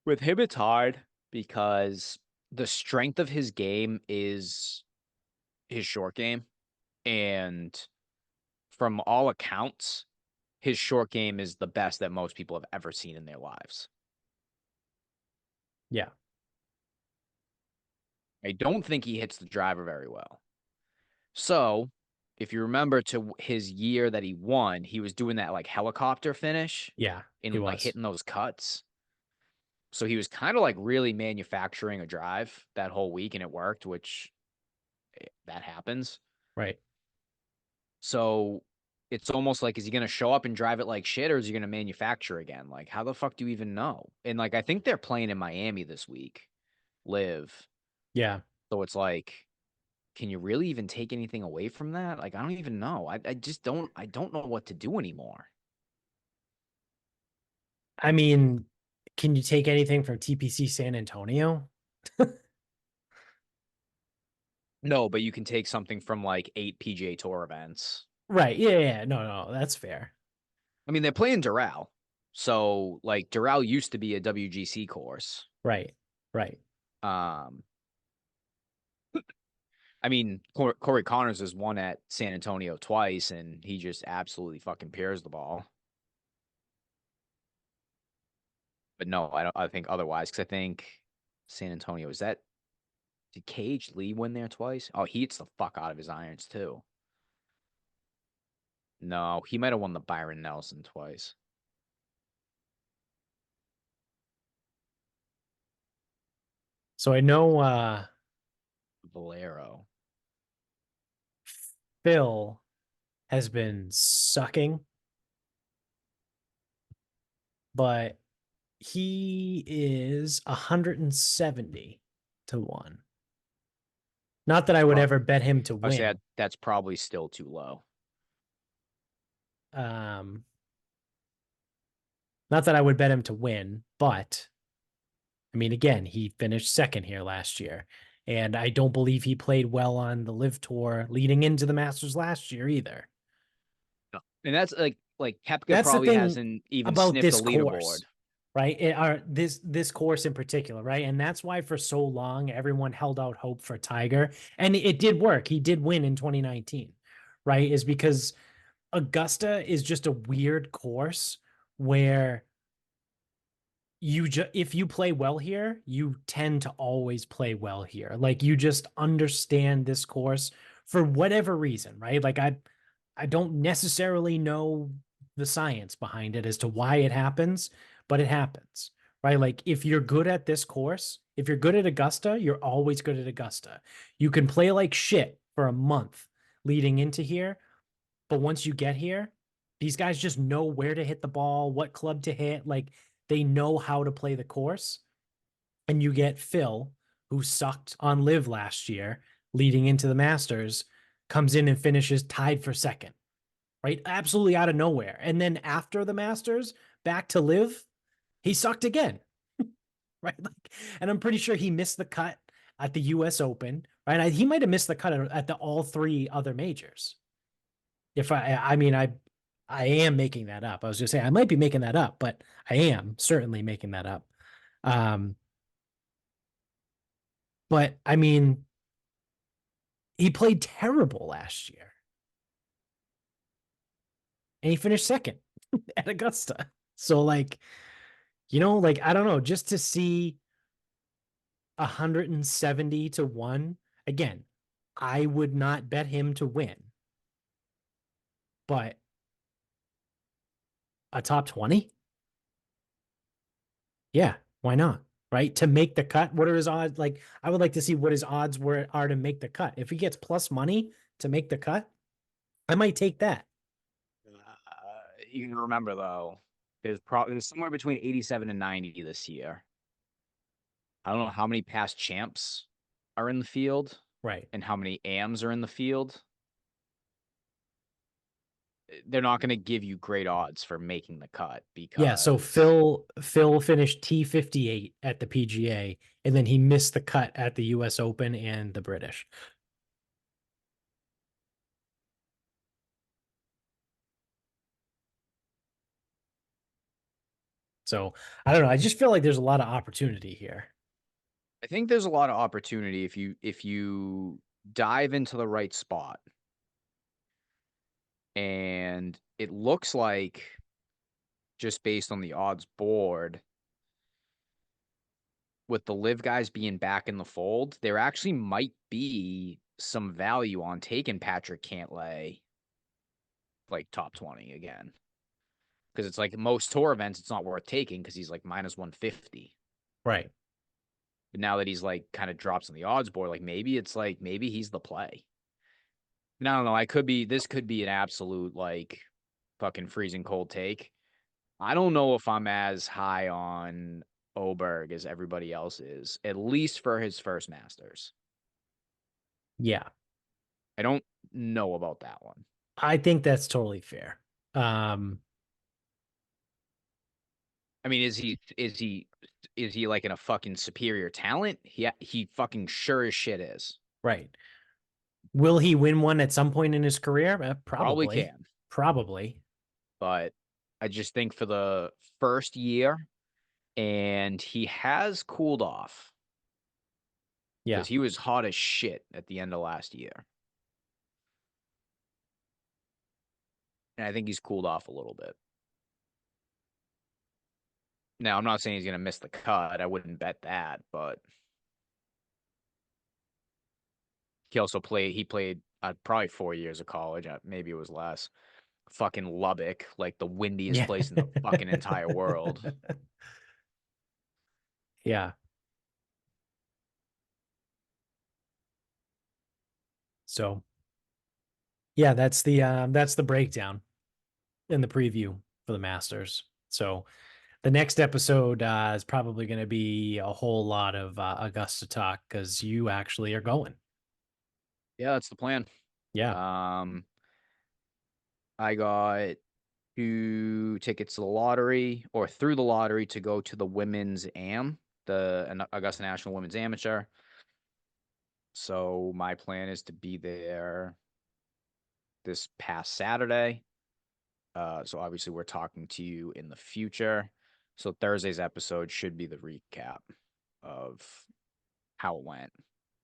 it's hard because the strength of his game is his short game. And from all accounts, his short game is the best that most people have ever seen in their lives.
Yeah.
I don't think he hits the driver very well. So, if you remember to his year that he won, he was doing that like helicopter finish
Yeah. He
and like
was.
hitting those cuts. So he was kind of like really manufacturing a drive that whole week and it worked, which that happens.
Right.
So it's almost like, is he going to show up and drive it like shit or is he going to manufacture again? Like, how the fuck do you even know? And like, I think they're playing in Miami this week, live.
Yeah.
So it's like, can you really even take anything away from that? Like, I don't even know. I just I don't know what to do anymore.
I mean, can you take anything from TPC San Antonio?
No, but you can take something from like 8 PGA Tour events.
Right. Yeah. Yeah. No, no, that's fair.
I mean, they're playing Doral. So like Doral used to be a WGC course.
Right. Right.
Um, I mean, Corey Connors has won at San Antonio twice, and he just absolutely fucking peers the ball. But no, I don't. I think otherwise because I think San Antonio is that. Did Cage Lee win there twice? Oh, he hits the fuck out of his irons too. No, he might have won the Byron Nelson twice.
So I know
Valero.
Phil has been sucking, but he is 170 to 1. Not that I would
Pro-
ever bet him to
I say
win.
that's probably still too low.
Um, Not that I would bet him to win, but I mean, again, he finished second here last year. And I don't believe he played well on the Live Tour leading into the Masters last year either.
No. And that's like Kepka
That's the
probably
thing
hasn't even
about
sniffed a
this
leaderboard.
course, right? This course in particular, right? And that's why for so long everyone held out hope for Tiger, and it did work. He did win in 2019, right? Is because Augusta is just a weird course where if you play well here, you tend to always play well here. Like you just understand this course for whatever reason, right? Like I don't necessarily know the science behind it as to why it happens, but it happens. Right? Like if you're good at this course, if you're good at Augusta, you're always good at Augusta. You can play like shit for a month leading into here, but once you get here, these guys just know where to hit the ball, what club to hit. Like they know how to play the course. And you get Phil, who sucked on live last year, leading into the Masters, comes in and finishes tied for second, right? Absolutely out of nowhere. And then after the Masters, back to live, he sucked again, right? Like, and I'm pretty sure he missed the cut at the US Open, right? He might have missed the cut at the all three other majors. If I mean, I am making that up. I was just saying I might be making that up, but I am certainly making that up. Um, but I mean, he played terrible last year and he finished second at Augusta. So like, like I don't know, just to see 170 to 1 again, I would not bet him to win, but a top 20? Yeah, why not? Right? To make the cut, what are his odds? Like, I would like to see what his odds are to make the cut. If he gets plus money to make the cut, I might take that.
You can remember though, there's somewhere between 87 and 90 this year. I don't know how many past champs are in the field
Right.
and how many AMs are in the field. They're not going to give you great odds for making the cut
Yeah, so
because
Phil finished T58 at the PGA, and then he missed the cut at the US Open and the British. So I don't know. I just feel like there's a lot of opportunity here.
I think there's a lot of opportunity if you dive into the right spot. And it looks like just based on the odds board with the live guys being back in the fold, there actually might be some value on taking Patrick Cantlay like top 20 again. Because it's like most tour events, it's not worth taking because he's like minus 150.
Right.
But now that he's like kind of drops on the odds board, like maybe he's the play. And I don't know. This could be an absolute like fucking freezing cold take. I don't know if I'm as high on Oberg as everybody else is, at least for his first Masters.
Yeah.
I don't know about that one.
I think that's totally fair. Um,
I mean, is he like in a fucking superior talent? He fucking sure as shit is.
right. Will he win one at some point in his career?
Probably
Probably.
can,
Probably.
but I just think for the first year, and he has cooled off
Yeah.
because he was hot as shit at the end of last year, and I think he's cooled off a little bit. Now, I'm not saying he's going to miss the cut. I wouldn't bet that, but he played probably 4 years of college. Maybe it was less. Fucking Lubbock, like the windiest
Yeah.
place in the fucking entire world.
Yeah. So yeah, that's the breakdown in the preview for the Masters. So the next episode is probably going to be a whole lot of Augusta talk because you actually are going.
Yeah, that's the plan.
Yeah.
Um, I got 2 tickets to the lottery or through the lottery to go to the women's AM, the Augusta National Women's Amateur. So my plan is to be there this past Saturday. So obviously we're talking to you in the future. So Thursday's episode should be the recap of how it went.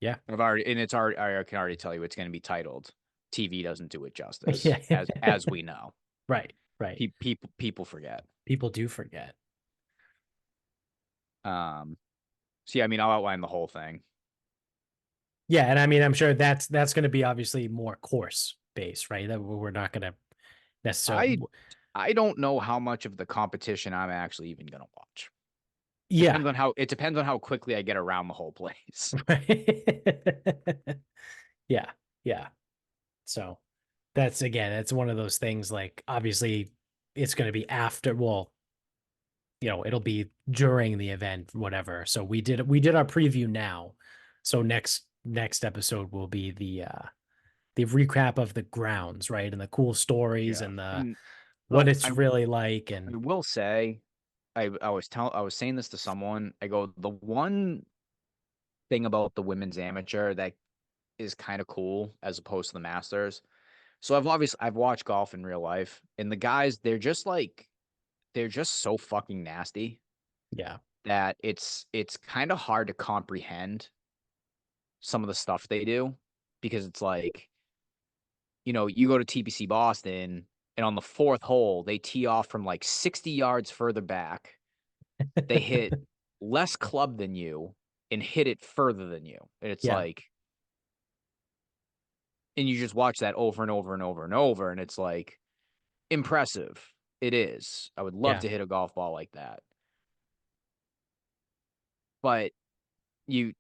Yeah.
And it's already I can already tell you it's going to be titled "TV Doesn't Do It Justice,"
Yeah.
as we know.
Right. Right.
People forget.
People do forget.
Um. So yeah, I mean, I'll outline the whole thing.
Yeah, and I mean, I'm sure that's going to be obviously more course based, right? That we're not going to necessarily.
I don't know how much of the competition I'm actually even going to watch.
Yeah.
It depends on how quickly I get around the whole place.
Right. Yeah. Yeah. So that's again, it's one of those things like obviously it's going to be after, well, it'll be during the event, whatever. So we did our preview now. So next episode will be the recap of the grounds, right? And the cool stories
Yeah,
and the
and
what
well,
it's really like
I
and
will say I was saying this to someone. I go, the one thing about the women's amateur that is kind of cool as opposed to the Masters. So I've watched golf in real life, and the guys they're just so fucking nasty
yeah.
that it's kind of hard to comprehend some of the stuff they do because it's like, you go to TPC Boston and on the fourth hole they tee off from like 60 yards further back. They hit less club than you and hit it further than you. And it's
Yeah.
like, and you just watch that over and over and over and over, and it's like impressive. It is. I would love
Yeah.
to hit a golf ball like that. But you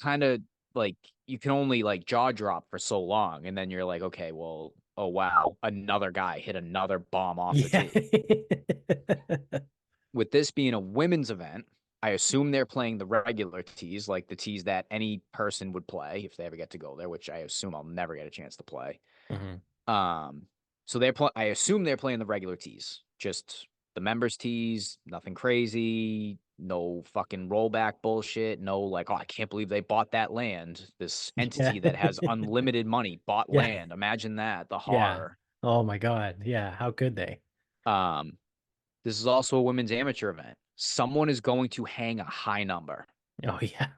kind of like you can only like jaw drop for so long, and then you're like, okay, well, oh wow, another guy hit another bomb off the
Yeah.
tee. With this being a women's event, I assume they're playing the regular tees, like the tees that any person would play if they ever get to go there, which I assume I'll never get a chance to play.
Hmm.
Um, so I assume they're playing the regular tees, just the members tees, nothing crazy, no fucking rollback bullshit, no like, oh, I can't believe they bought that land. This
Yeah.
entity that has unlimited money bought
Yeah.
land. Imagine that, the
Yeah.
horror.
Oh my God. Yeah. How could they?
Um, this is also a women's amateur event. Someone is going to hang a high number.
Oh yeah.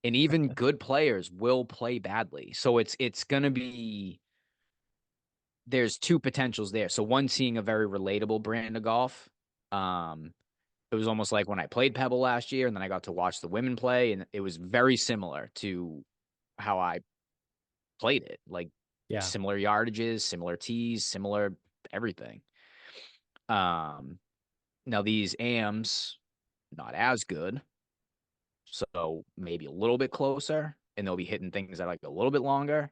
And even good players will play badly. So it's gonna be there's two potentials there. So one, seeing a very relatable brand of golf. Um, it was almost like when I played Pebble last year, and then I got to watch the women play, and it was very similar to how I played it. Like
Yeah.
similar yardages, similar tees, similar everything. Um, Now these AMs not as good, so maybe a little bit closer, and they'll be hitting things that are like a little bit longer.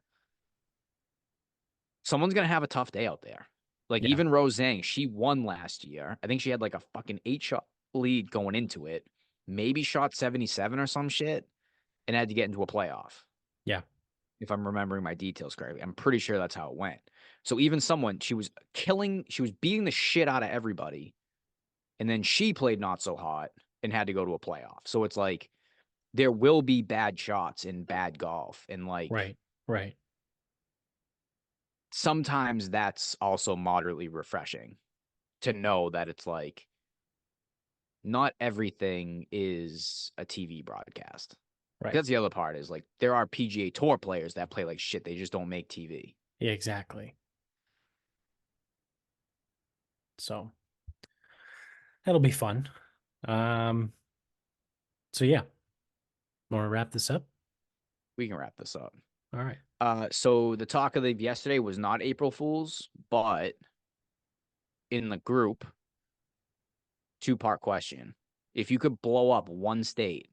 Someone's gonna have a tough day out there. Like
Yeah.
even Rose Zhang, she won last year. I think she had like a fucking 8 shot lead going into it. Maybe shot 77 or some shit and had to get into a playoff.
Yeah.
If I'm remembering my details correctly, I'm pretty sure that's how it went. So even someone, she was beating the shit out of everybody. And then she played not so hot and had to go to a playoff. So it's like there will be bad shots in bad golf. And like
Right. Right.
sometimes that's also moderately refreshing to know that it's like not everything is a TV broadcast.
Right.
That's the other part is like there are PGA Tour players that play like shit. They just don't make TV.
Yeah, exactly. So that'll be fun. Um, so yeah, want to wrap this up?
We can wrap this up.
All right.
So the talk of the yesterday was not April Fools, but in the group, two-part question. If you could blow up one state,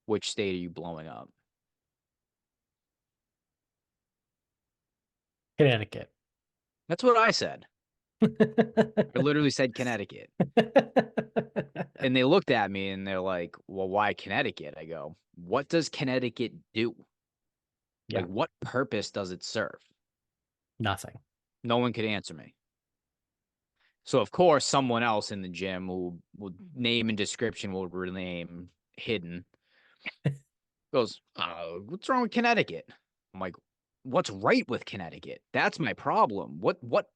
which state are you blowing up?
Connecticut.
That's what I said. I literally said Connecticut. And they looked at me and they're like, well, why Connecticut? I go, what does Connecticut do?
Yeah,
Like, what purpose does it serve?
nothing.
No one could answer me. So, of course, someone else in the gym who will name and description will rename hidden goes, what's wrong with Connecticut? I'm like, what's right with Connecticut? That's my problem.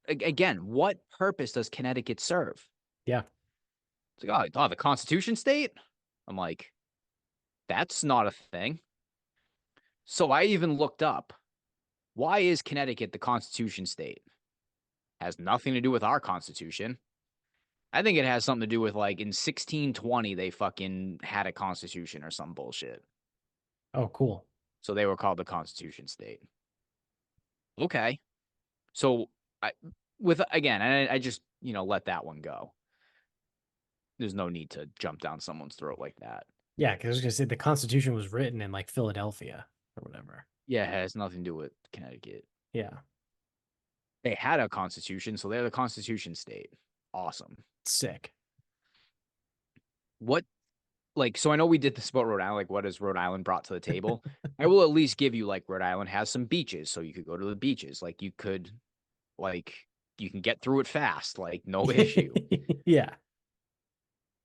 Again, what purpose does Connecticut serve?
Yeah.
It's like, oh, the Constitution state? I'm like, that's not a thing. So I even looked up, why is Connecticut the Constitution state? Has nothing to do with our Constitution. I think it has something to do with like in 1620 they fucking had a constitution or some bullshit.
Oh, cool.
So they were called the Constitution state. Okay. So I with again, I just, let that one go. There's no need to jump down someone's throat like that.
Yeah, because I was gonna say the Constitution was written in like Philadelphia or whatever.
Yeah, it has nothing to do with Connecticut.
Yeah,
They had a constitution, so they're the Constitution state. Awesome.
sick.
What so I know we did this about Rhode Island, like what has Rhode Island brought to the table? I will at least give you like Rhode Island has some beaches, so you could go to the beaches. Like you can get through it fast, like no issue.
Yeah.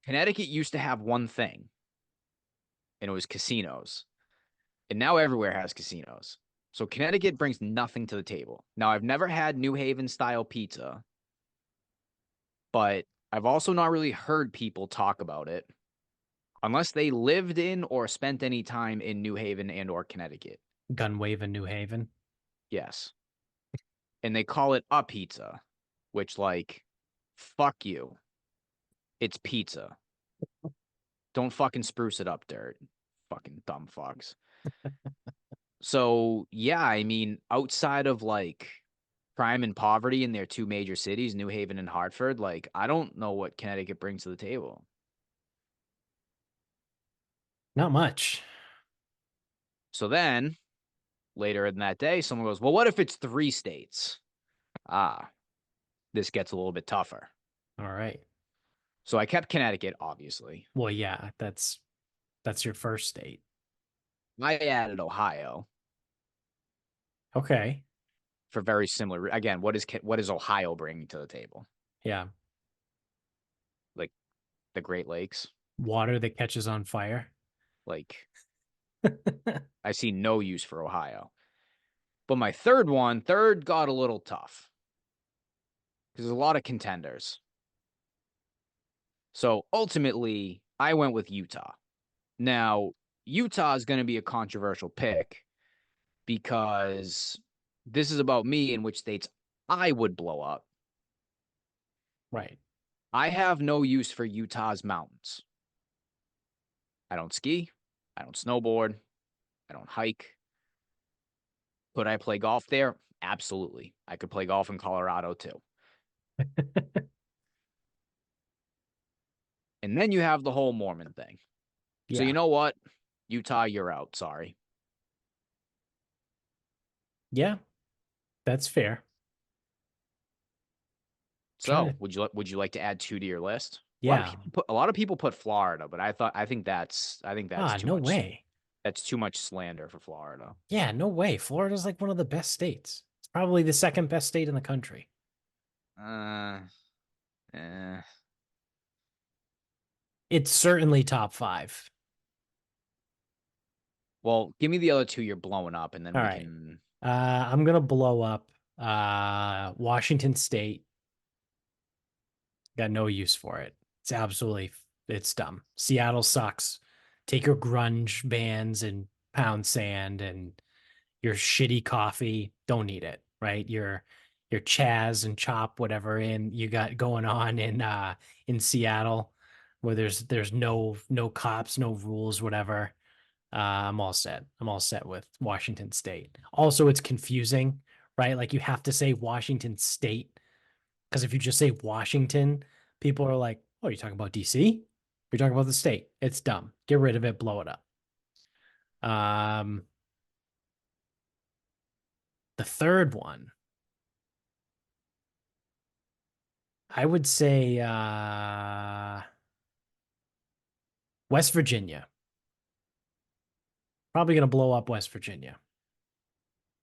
Connecticut used to have one thing, and it was casinos. And now everywhere has casinos. So Connecticut brings nothing to the table. Now I've never had New Haven style pizza, but I've also not really heard people talk about it unless they lived in or spent any time in New Haven and or Connecticut.
Gun wave in New Haven.
Yes. And they call it a pizza, which like fuck you. It's pizza. Don't fucking spruce it up, dirt. Fucking dumb fucks. So, yeah, I mean, outside of like crime and poverty in their two major cities, New Haven and Hartford, like I don't know what Connecticut brings to the table.
Not much.
So then later in that day, someone goes, well, what if it's 3 states? Ah, this gets a little bit tougher.
All right.
So I kept Connecticut, obviously.
Well, yeah, that's your first state.
I added Ohio
Okay.
for very similar. Again, what is Ohio bringing to the table?
Yeah.
Like the Great Lakes.
Water that catches on fire.
Like I see no use for Ohio. But my third got a little tough because there's a lot of contenders. So ultimately, I went with Utah. Now, Utah is going to be a controversial pick because this is about me in which states I would blow up.
Right.
I have no use for Utah's mountains. I don't ski. I don't snowboard. I don't hike. Could I play golf there? Absolutely. I could play golf in Colorado too. And then you have the whole Mormon thing. So you
Yeah.
know what? Utah, you're out. Sorry.
Yeah, that's fair. Trying
So
to,
would you like to add two to your list?
yeah.
A lot of people put Florida, but I think that's
Ah,
too
no
much.
way.
That's too much slander for Florida.
Yeah, no way. Florida's like one of the best states. It's probably the second best state in the country.
Uh, eh.
It's certainly top five.
Well, give me the other two you're blowing up, and then
All
we
right.
can.
I'm gonna blow up Washington State. Got no use for it. It's dumb. Seattle sucks. Take your grunge bands and pound sand and your shitty coffee. Don't need it, right? Your Chaz and Chop, whatever in you got going on in Seattle, where there's no cops, no rules, whatever. I'm all set. I'm all set with Washington State. Also, it's confusing, right? Like you have to say Washington State because if you just say Washington, people are like, "Oh, you're talking about DC? You're talking about the state." It's dumb. Get rid of it. Blow it up. Um, the third one, I would say West Virginia. Probably gonna blow up West Virginia.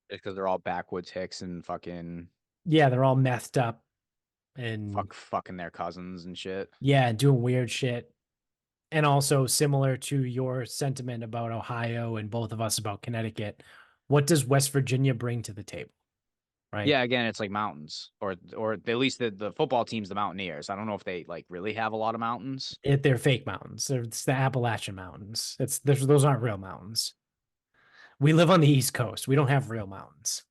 Just because they're all backwoods hicks and fucking
Yeah, they're all methed up and
fucking their cousins and shit.
yeah, doing weird shit. And also similar to your sentiment about Ohio and both of us about Connecticut, what does West Virginia bring to the table, right?
Yeah, again, it's like mountains, or at least the football team's the Mountaineers. I don't know if they like really have a lot of mountains.
They're fake mountains. It's the Appalachian Mountains. Those aren't real mountains. We live on the East Coast. We don't have real mountains.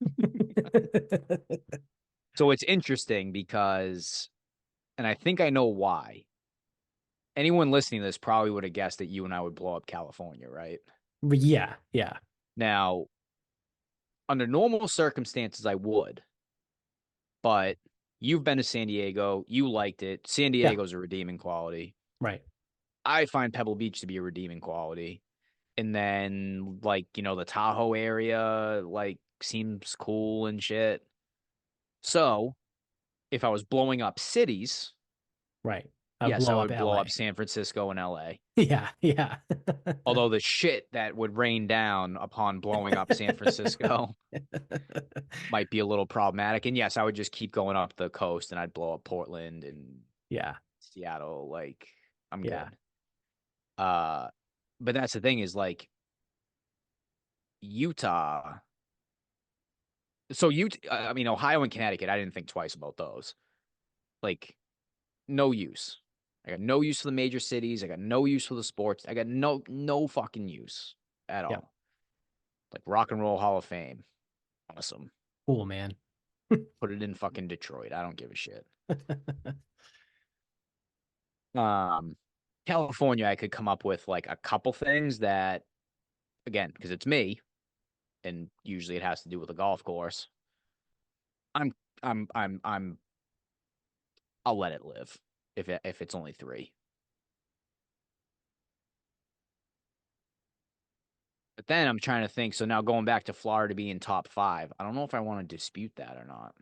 So it's interesting because, and I think I know why. Anyone listening to this probably would have guessed that you and I would blow up California, right?
But yeah, yeah,
Now, under normal circumstances, I would, but you've been to San Diego, you liked it. San
yeah,
Diego's a redeeming quality.
right.
I find Pebble Beach to be a redeeming quality. And then, like, the Tahoe area, like, seems cool and shit. So, if I was blowing up cities,
Right. I'd
yes, I
blow up
would blow up
LA.
San Francisco and LA.
Yeah, yeah.
Although the shit that would rain down upon blowing up San Francisco might be a little problematic. And yes, I would just keep going up the coast and I'd blow up Portland and
Yeah,
Seattle. Like, I'm
yeah,
good. Uh, but that's the thing is like Utah. So I mean, Ohio and Connecticut, I didn't think twice about those. Like, no use. I got no use for the major cities. I got no use for the sports. I got no fucking use at
yeah.
all. Like Rock and Roll Hall of Fame. Awesome.
Cool, man.
Put it in fucking Detroit. I don't give a shit. Um, California, I could come up with like a couple things that, again, because it's me, and usually it has to do with a golf course. I'm, I'm. I'll let it live if it's only three. But then I'm trying to think. So now going back to Florida being top five, I don't know if I want to dispute that or not.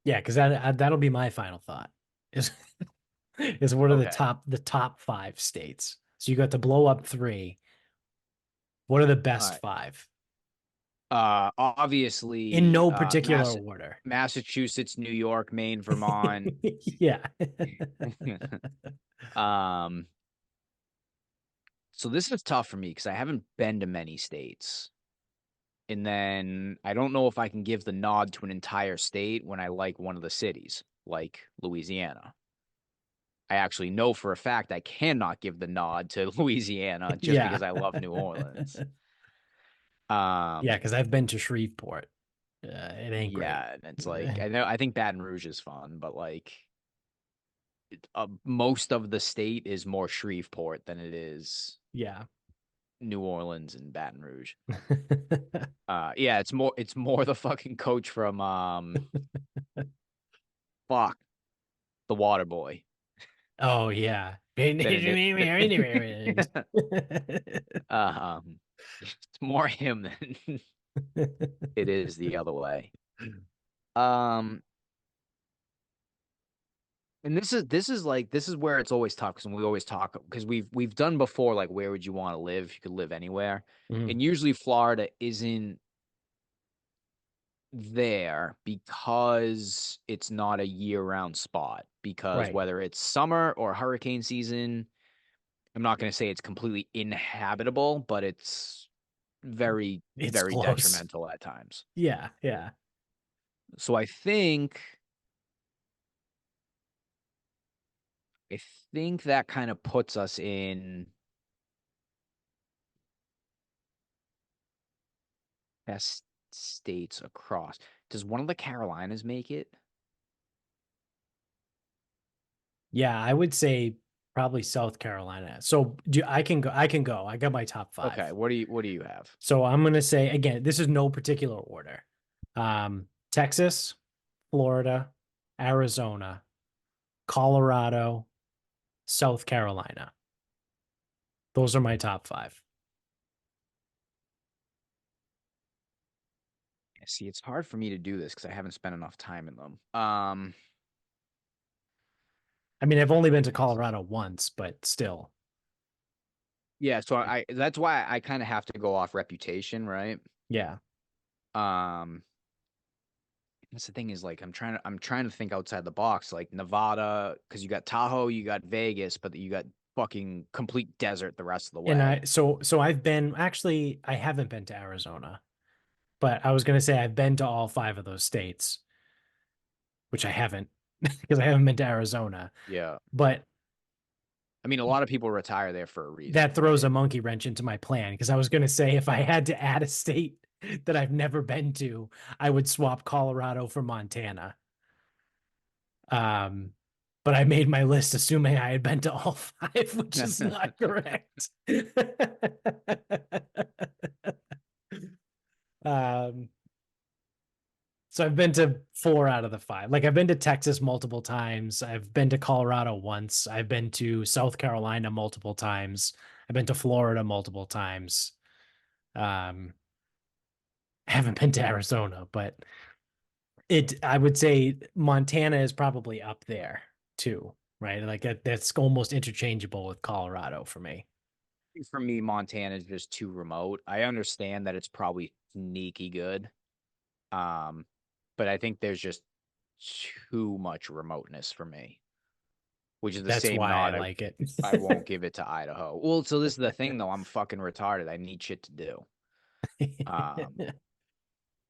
Yeah, because that'll be my final thought. Is is what are
Okay.
the top five states. So you got to blow up three. What are the
All
best
right.
five? In
Obviously,
no particular order.
Massachusetts, New York, Maine, Vermont.
Yeah.
um, so this is tough for me because I haven't been to many states. And then I don't know if I can give the nod to an entire state when I like one of the cities, like Louisiana. I actually know for a fact I cannot give the nod to Louisiana just
Yeah.
because I love New Orleans.
Yeah,
Um,
because I've been to Shreveport. It ain't great.
yeah, and it's like I think Baton Rouge is fun, but like most of the state is more Shreveport than it is
Yeah.
New Orleans and Baton Rouge. Yeah, it's more the fucking coach from fuck, the Water Boy.
Oh yeah.
Than it is. um, it's more him than it is the other way. Um, and this is where it's always tough because we always talk because we've done before like where would you want to live if you could live anywhere,
Mhm.
and usually Florida isn't there because it's not a year-round spot because
Right.
whether it's summer or hurricane season, I'm not going to say it's completely inhabitable, but it's very,
It's
very
close.
detrimental at times.
Yeah, yeah.
So I think that kind of puts us in best states across. Does one of the Carolinas make it?
Yeah, I would say probably South Carolina. So I can go. I got my top
Okay,
five.
what do you have?
So I'm gonna say again, this is no particular order. Texas, Florida, Arizona, Colorado, South Carolina. Those are my top five.
Yeah, see, it's hard for me to do this because I haven't spent enough time in them.
I mean, I've only been to
Yes.
Colorado once, but still.
Yeah, so I that's why I kind of have to go off reputation, right?
Yeah.
Um, that's the thing is like I'm trying to think outside the box, like Nevada, because you got Tahoe, you got Vegas, but you got fucking complete desert the rest of the
And
way.
so I've been actually I haven't been to Arizona, but I was gonna say I've been to all five of those states, which I haven't because I haven't been to Arizona.
Yeah.
But
I mean, a lot of people retire there for a
that
reason,
throws a
right?
monkey wrench into my plan because I was gonna say if I had to add a state that I've never been to, I would swap Colorado for Montana. Um, but I made my list assuming I had been to all five, which is not correct. um, so I've been to four out of the five. Like I've been to Texas multiple times. I've been to Colorado once. I've been to South Carolina multiple times. I've been to Florida multiple times. Um, I haven't been to Arizona, but I would say Montana is probably up there too, right? Like that's almost interchangeable with Colorado for me.
For me, Montana is just too remote. I understand that it's probably sneaky good. Um, but I think there's just too much remoteness for me, which is the
That's
same
why I
nod
like it.
I won't give it to Idaho. Well, so this is the thing though, I'm fucking retarded. I need shit to do. Um,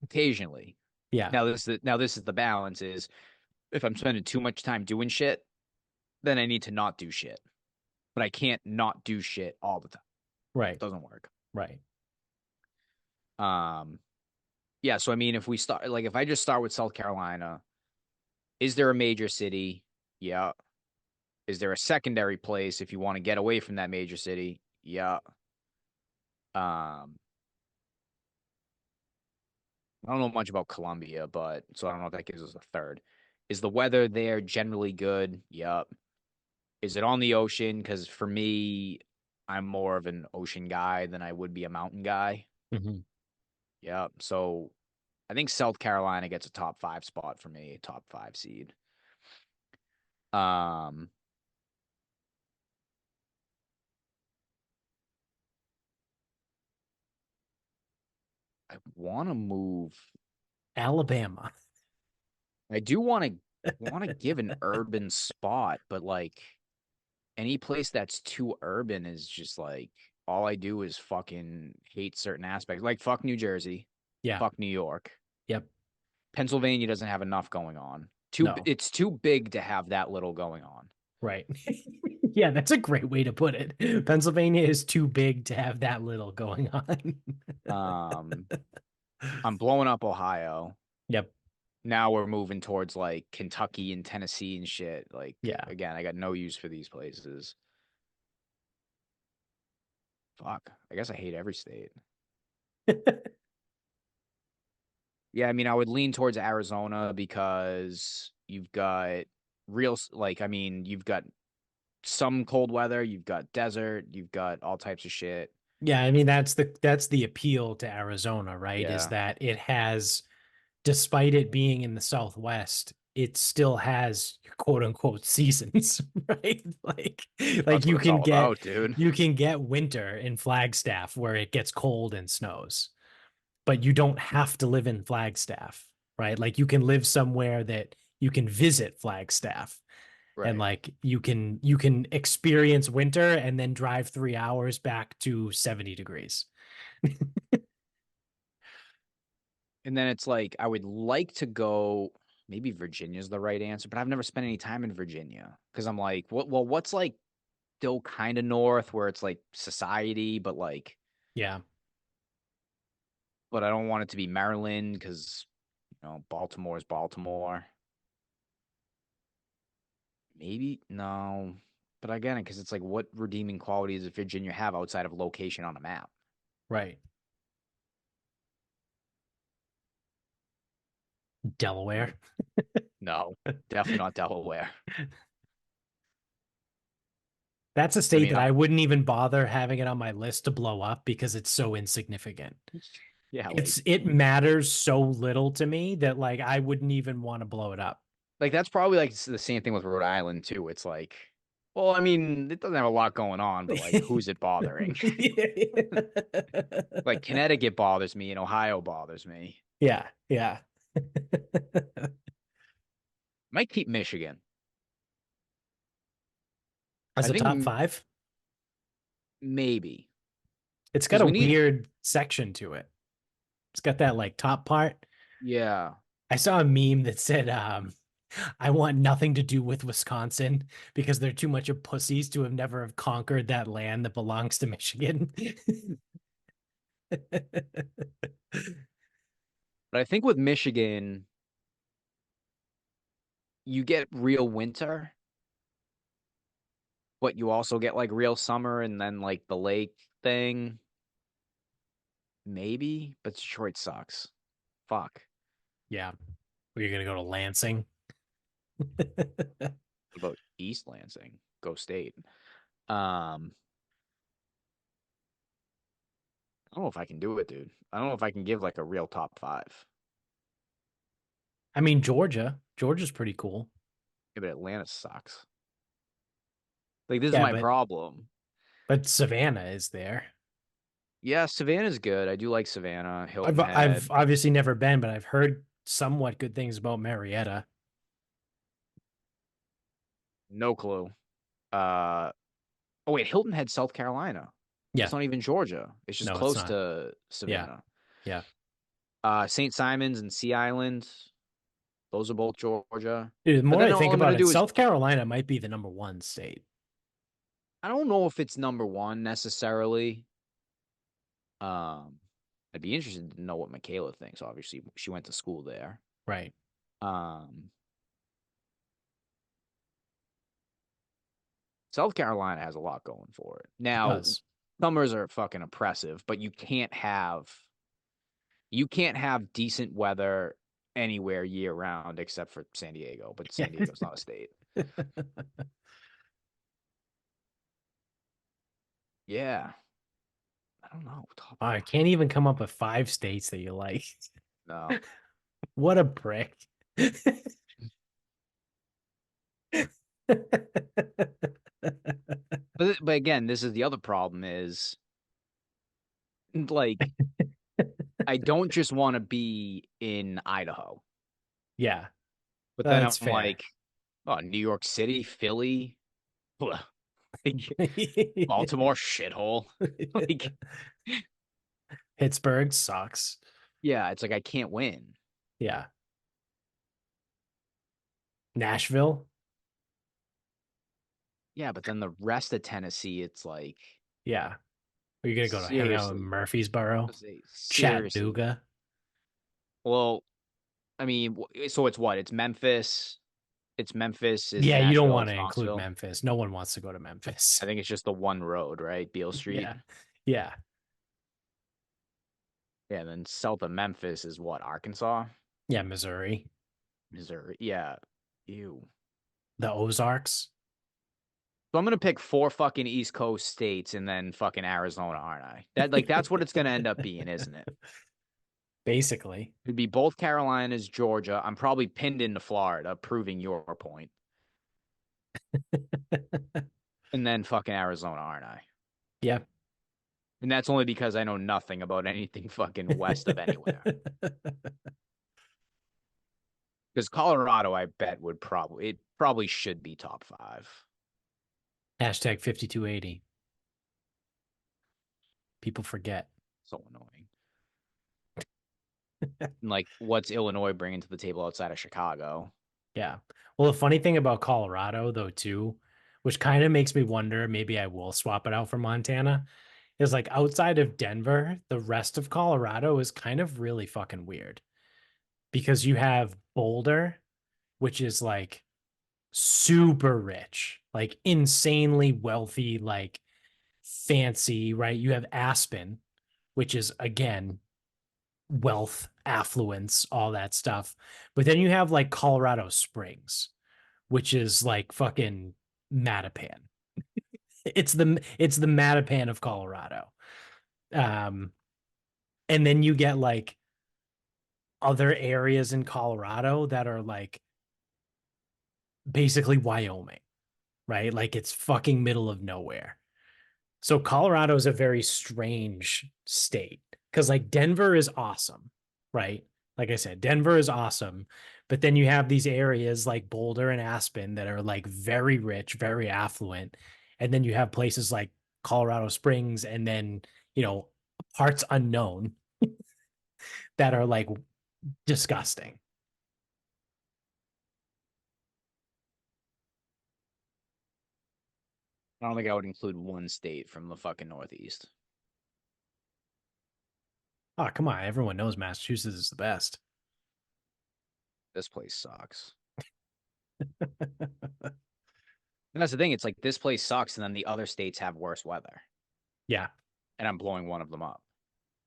occasionally.
Yeah,
Now this is the balance is if I'm spending too much time doing shit, then I need to not do shit. But I can't not do shit all the time.
right,
Doesn't work.
right.
Um, yeah, so I mean if we start like if I just start with South Carolina, is there a major city? Yeah. Is there a secondary place if you want to get away from that major city? Yeah. Um, I don't know much about Colombia, but so I don't know if that gives us a third. Is the weather there generally good? Yep. Is it on the ocean? Because for me, I'm more of an ocean guy than I would be a mountain guy.
Mhm.
Yep. So I think South Carolina gets a top five spot for me, top five seed. Um, want to move.
Alabama.
I do want to give an urban spot, but like any place that's too urban is just like all I do is fucking hate certain aspects. Like fuck New Jersey,
Yeah.
fuck New York.
Yep.
Pennsylvania doesn't have enough going on.
No.
It's too big to have that little going on.
Right. Yeah, that's a great way to put it. Pennsylvania is too big to have that little going on.
Um, I'm blowing up Ohio.
Yep.
Now we're moving towards like Kentucky and Tennessee and shit. Like
Yeah.
again, I got no use for these places. Fuck. I guess I hate every state. Yeah, I mean, I would lean towards Arizona because you've got like, I mean, you've got some cold weather, you've got desert, you've got all types of shit.
Yeah, I mean that's the appeal to Arizona, right? Is
Yeah,
that it has, despite it being in the Southwest, it still has quote unquote seasons, right? Like
that's what it's all about, dude.
you can get winter in Flagstaff where it gets cold and snows, but you don't have to live in Flagstaff, right? Like you can live somewhere that you can visit Flagstaff and
Right.
like you can experience winter and then drive 3 hours back to 70 degrees.
And then it's like, I would like to go, maybe Virginia's the right answer, but I've never spent any time in Virginia because I'm like, what's like still kind of north where it's like society,
Yeah,
but I don't want it to be Maryland because, Baltimore is Baltimore. Maybe no, but again, because it's like, what redeeming qualities does Virginia have outside of location on a map?
right.
No,
Delaware.
no, definitely not Delaware.
That's a
I
state
mean,
that I wouldn't even bother having it on my list to blow up because it's so insignificant.
yeah,
It matters so little to me that like I wouldn't even want to blow it up.
like that's probably like the same thing with Rhode Island too. It's like, well, I mean, it doesn't have a lot going on, but like, who's it bothering? Like Connecticut bothers me and Ohio bothers me.
Yeah, yeah.
Might keep Michigan.
As
I
a
think
top five,
maybe
it's got
because
a
we need,
weird section to it. It's got that like top part.
yeah.
I saw a meme that said, I want nothing to do with Wisconsin because they're too much of pussies to have never have conquered that land that belongs to Michigan.
But I think with Michigan, you get real winter, but you also get like real summer and then like the lake thing. Maybe, but Detroit sucks. Fuck.
Yeah. We're gonna go to Lansing.
What about East Lansing? Go State. Um, I don't know if I can do it, dude. I don't know if I can give like a real top five.
I mean, Georgia. Georgia's pretty cool.
Yeah, but Atlanta sucks. Like this is
Yeah,
my
but
problem.
Savannah is there.
Yeah, Savannah's good. I do like Savannah,
I've
Hilton
I've
Head.
obviously never been, but I've heard somewhat good things about Marietta.
No clue. Uh, oh wait, Hilton Head, South Carolina. That's
Yeah.
not even Georgia. It's just
No, it's
close
not.
to
Yeah.
Savannah.
Yeah.
St. Simons and Sea Island. Those are both Georgia.
Dude, the
But
more
then
I
all
think
I'm gonna
about it,
do is
South Carolina might be the number one state.
I don't know if it's number one necessarily. Um, I'd be interested to know what Michaela thinks. Obviously, she went to school there.
Right.
Um, South Carolina has a lot going for it.
It
Now,
does.
summers are fucking oppressive, but you can't have decent weather anywhere year round except for San Diego, but
Yeah.
San Diego's not a state. Yeah. I don't know. Top
I
five.
can't even come up with five states that you like.
No.
What a prick.
But again, this is the other problem is like I don't just want to be in Idaho.
Yeah,
But then I'm
that's fair.
like, oh, New York City, Philly, like Baltimore, shithole. Like,
Pittsburgh sucks.
yeah, it's like I can't win.
Yeah. Nashville.
Yeah, but then the rest of Tennessee, it's like,
Yeah. Are you gonna go to hang out in
seriously,
Murfreesboro?
I say, seriously.
Chattanooga?
Well, I mean, so it's what? It's Memphis, it's
Yeah, you don't
Nashville,
want
it's
to include
Knoxville.
Memphis. No one wants to go to
I
Memphis.
think it's just the one road, right? Beale Street.
Yeah. Yeah.
Yeah, then south of Memphis is what? Arkansas?
Yeah, Missouri.
Missouri. Yeah. Ew.
The Ozarks.
So I'm gonna pick four fucking East Coast states and then fucking Arizona, aren't I? That's what it's gonna end up being, isn't it?
Basically.
It'd be both Carolinas, Georgia. I'm probably pinned into Florida, proving your point. And then fucking Arizona, aren't I?
Yeah.
And that's only because I know nothing about anything fucking west of anywhere. Because Colorado, I bet it probably should be top five.
Hashtag 5280. People forget.
So annoying. And like, what's Illinois bringing to the table outside of Chicago?
Yeah. Well, the funny thing about Colorado, though, too, which kind of makes me wonder, maybe I will swap it out for Montana, is like outside of Denver, the rest of Colorado is kind of really fucking weird because you have Boulder, which is like super rich, like insanely wealthy, like fancy, right? You have Aspen, which is again wealth, affluence, all that stuff. But then you have like Colorado Springs, which is like fucking Mattapan. It's the Mattapan of Colorado. Um, and then you get like other areas in Colorado that are like basically Wyoming, right? Like it's fucking middle of nowhere. So Colorado is a very strange state because like Denver is awesome, right? Like I said, Denver is awesome, but then you have these areas like Boulder and Aspen that are like very rich, very affluent, and then you have places like Colorado Springs and then, you know, parts unknown that are like disgusting.
I don't think I would include one state from the fucking Northeast.
Oh, come on, everyone knows Massachusetts is the best.
This place sucks. And that's the thing. It's like this place sucks, and then the other states have worse weather,
Yeah,
and I'm blowing one of them up.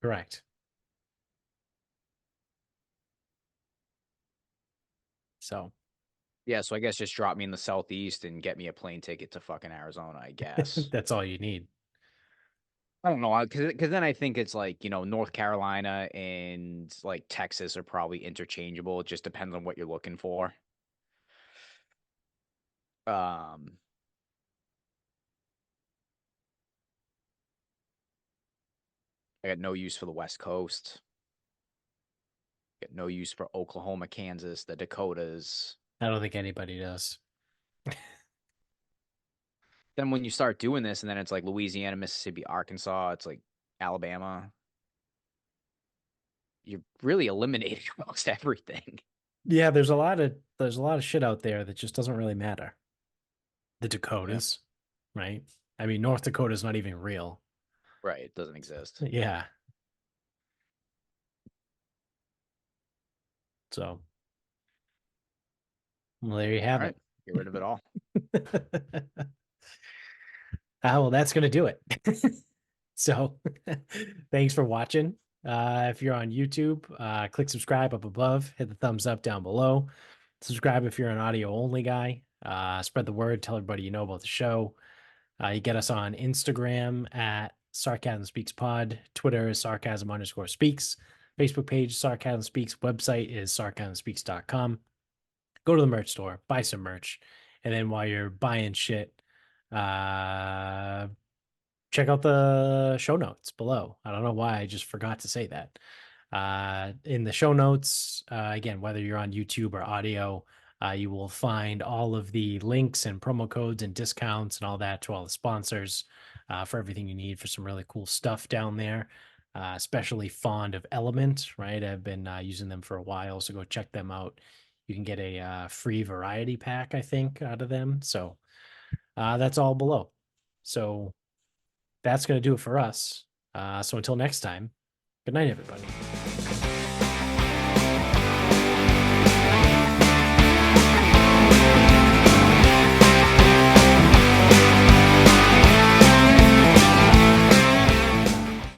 correct. So
Yeah, so I guess just drop me in the Southeast and get me a plane ticket to fucking Arizona, I guess.
that's all you need.
I don't know, because then I think it's like, North Carolina and like Texas are probably interchangeable. It just depends on what you're looking for. Um, I got no use for the West Coast. Got no use for Oklahoma, Kansas, the Dakotas.
I don't think anybody does.
Then when you start doing this, and then it's like Louisiana, Mississippi, Arkansas, it's like Alabama. You're really eliminating almost everything.
Yeah, there's a lot of shit out there that just doesn't really matter. The
Yeah.
Dakotas, right? I mean, North Dakota's not even real.
Right. It doesn't exist.
Yeah. So, well, there you
All
have
right.
it.
Get rid of it all.
Well, that's gonna do it. So, thanks for watching. If you're on YouTube, click subscribe up above, hit the thumbs up down below. Subscribe if you're an audio only guy. Spread the word, tell everybody you know about the show. You get us on Instagram at Sarcasm Speaks Pod. Twitter is sarcasm_speaks. Facebook page, Sarcasm Speaks. Website is sarcasmspeaks.com. Go to the merch store, buy some merch. And then while you're buying shit, uh, check out the show notes below. I don't know why I just forgot to say that. In the show notes, again, whether you're on YouTube or audio, you will find all of the links and promo codes and discounts and all that to all the sponsors for everything you need for some really cool stuff down there. Especially fond of Element, right? I've been using them for a while, so go check them out. You can get a free variety pack, I think, out of them. So that's all below. So that's going to do it for us. So until next time, good night, everybody.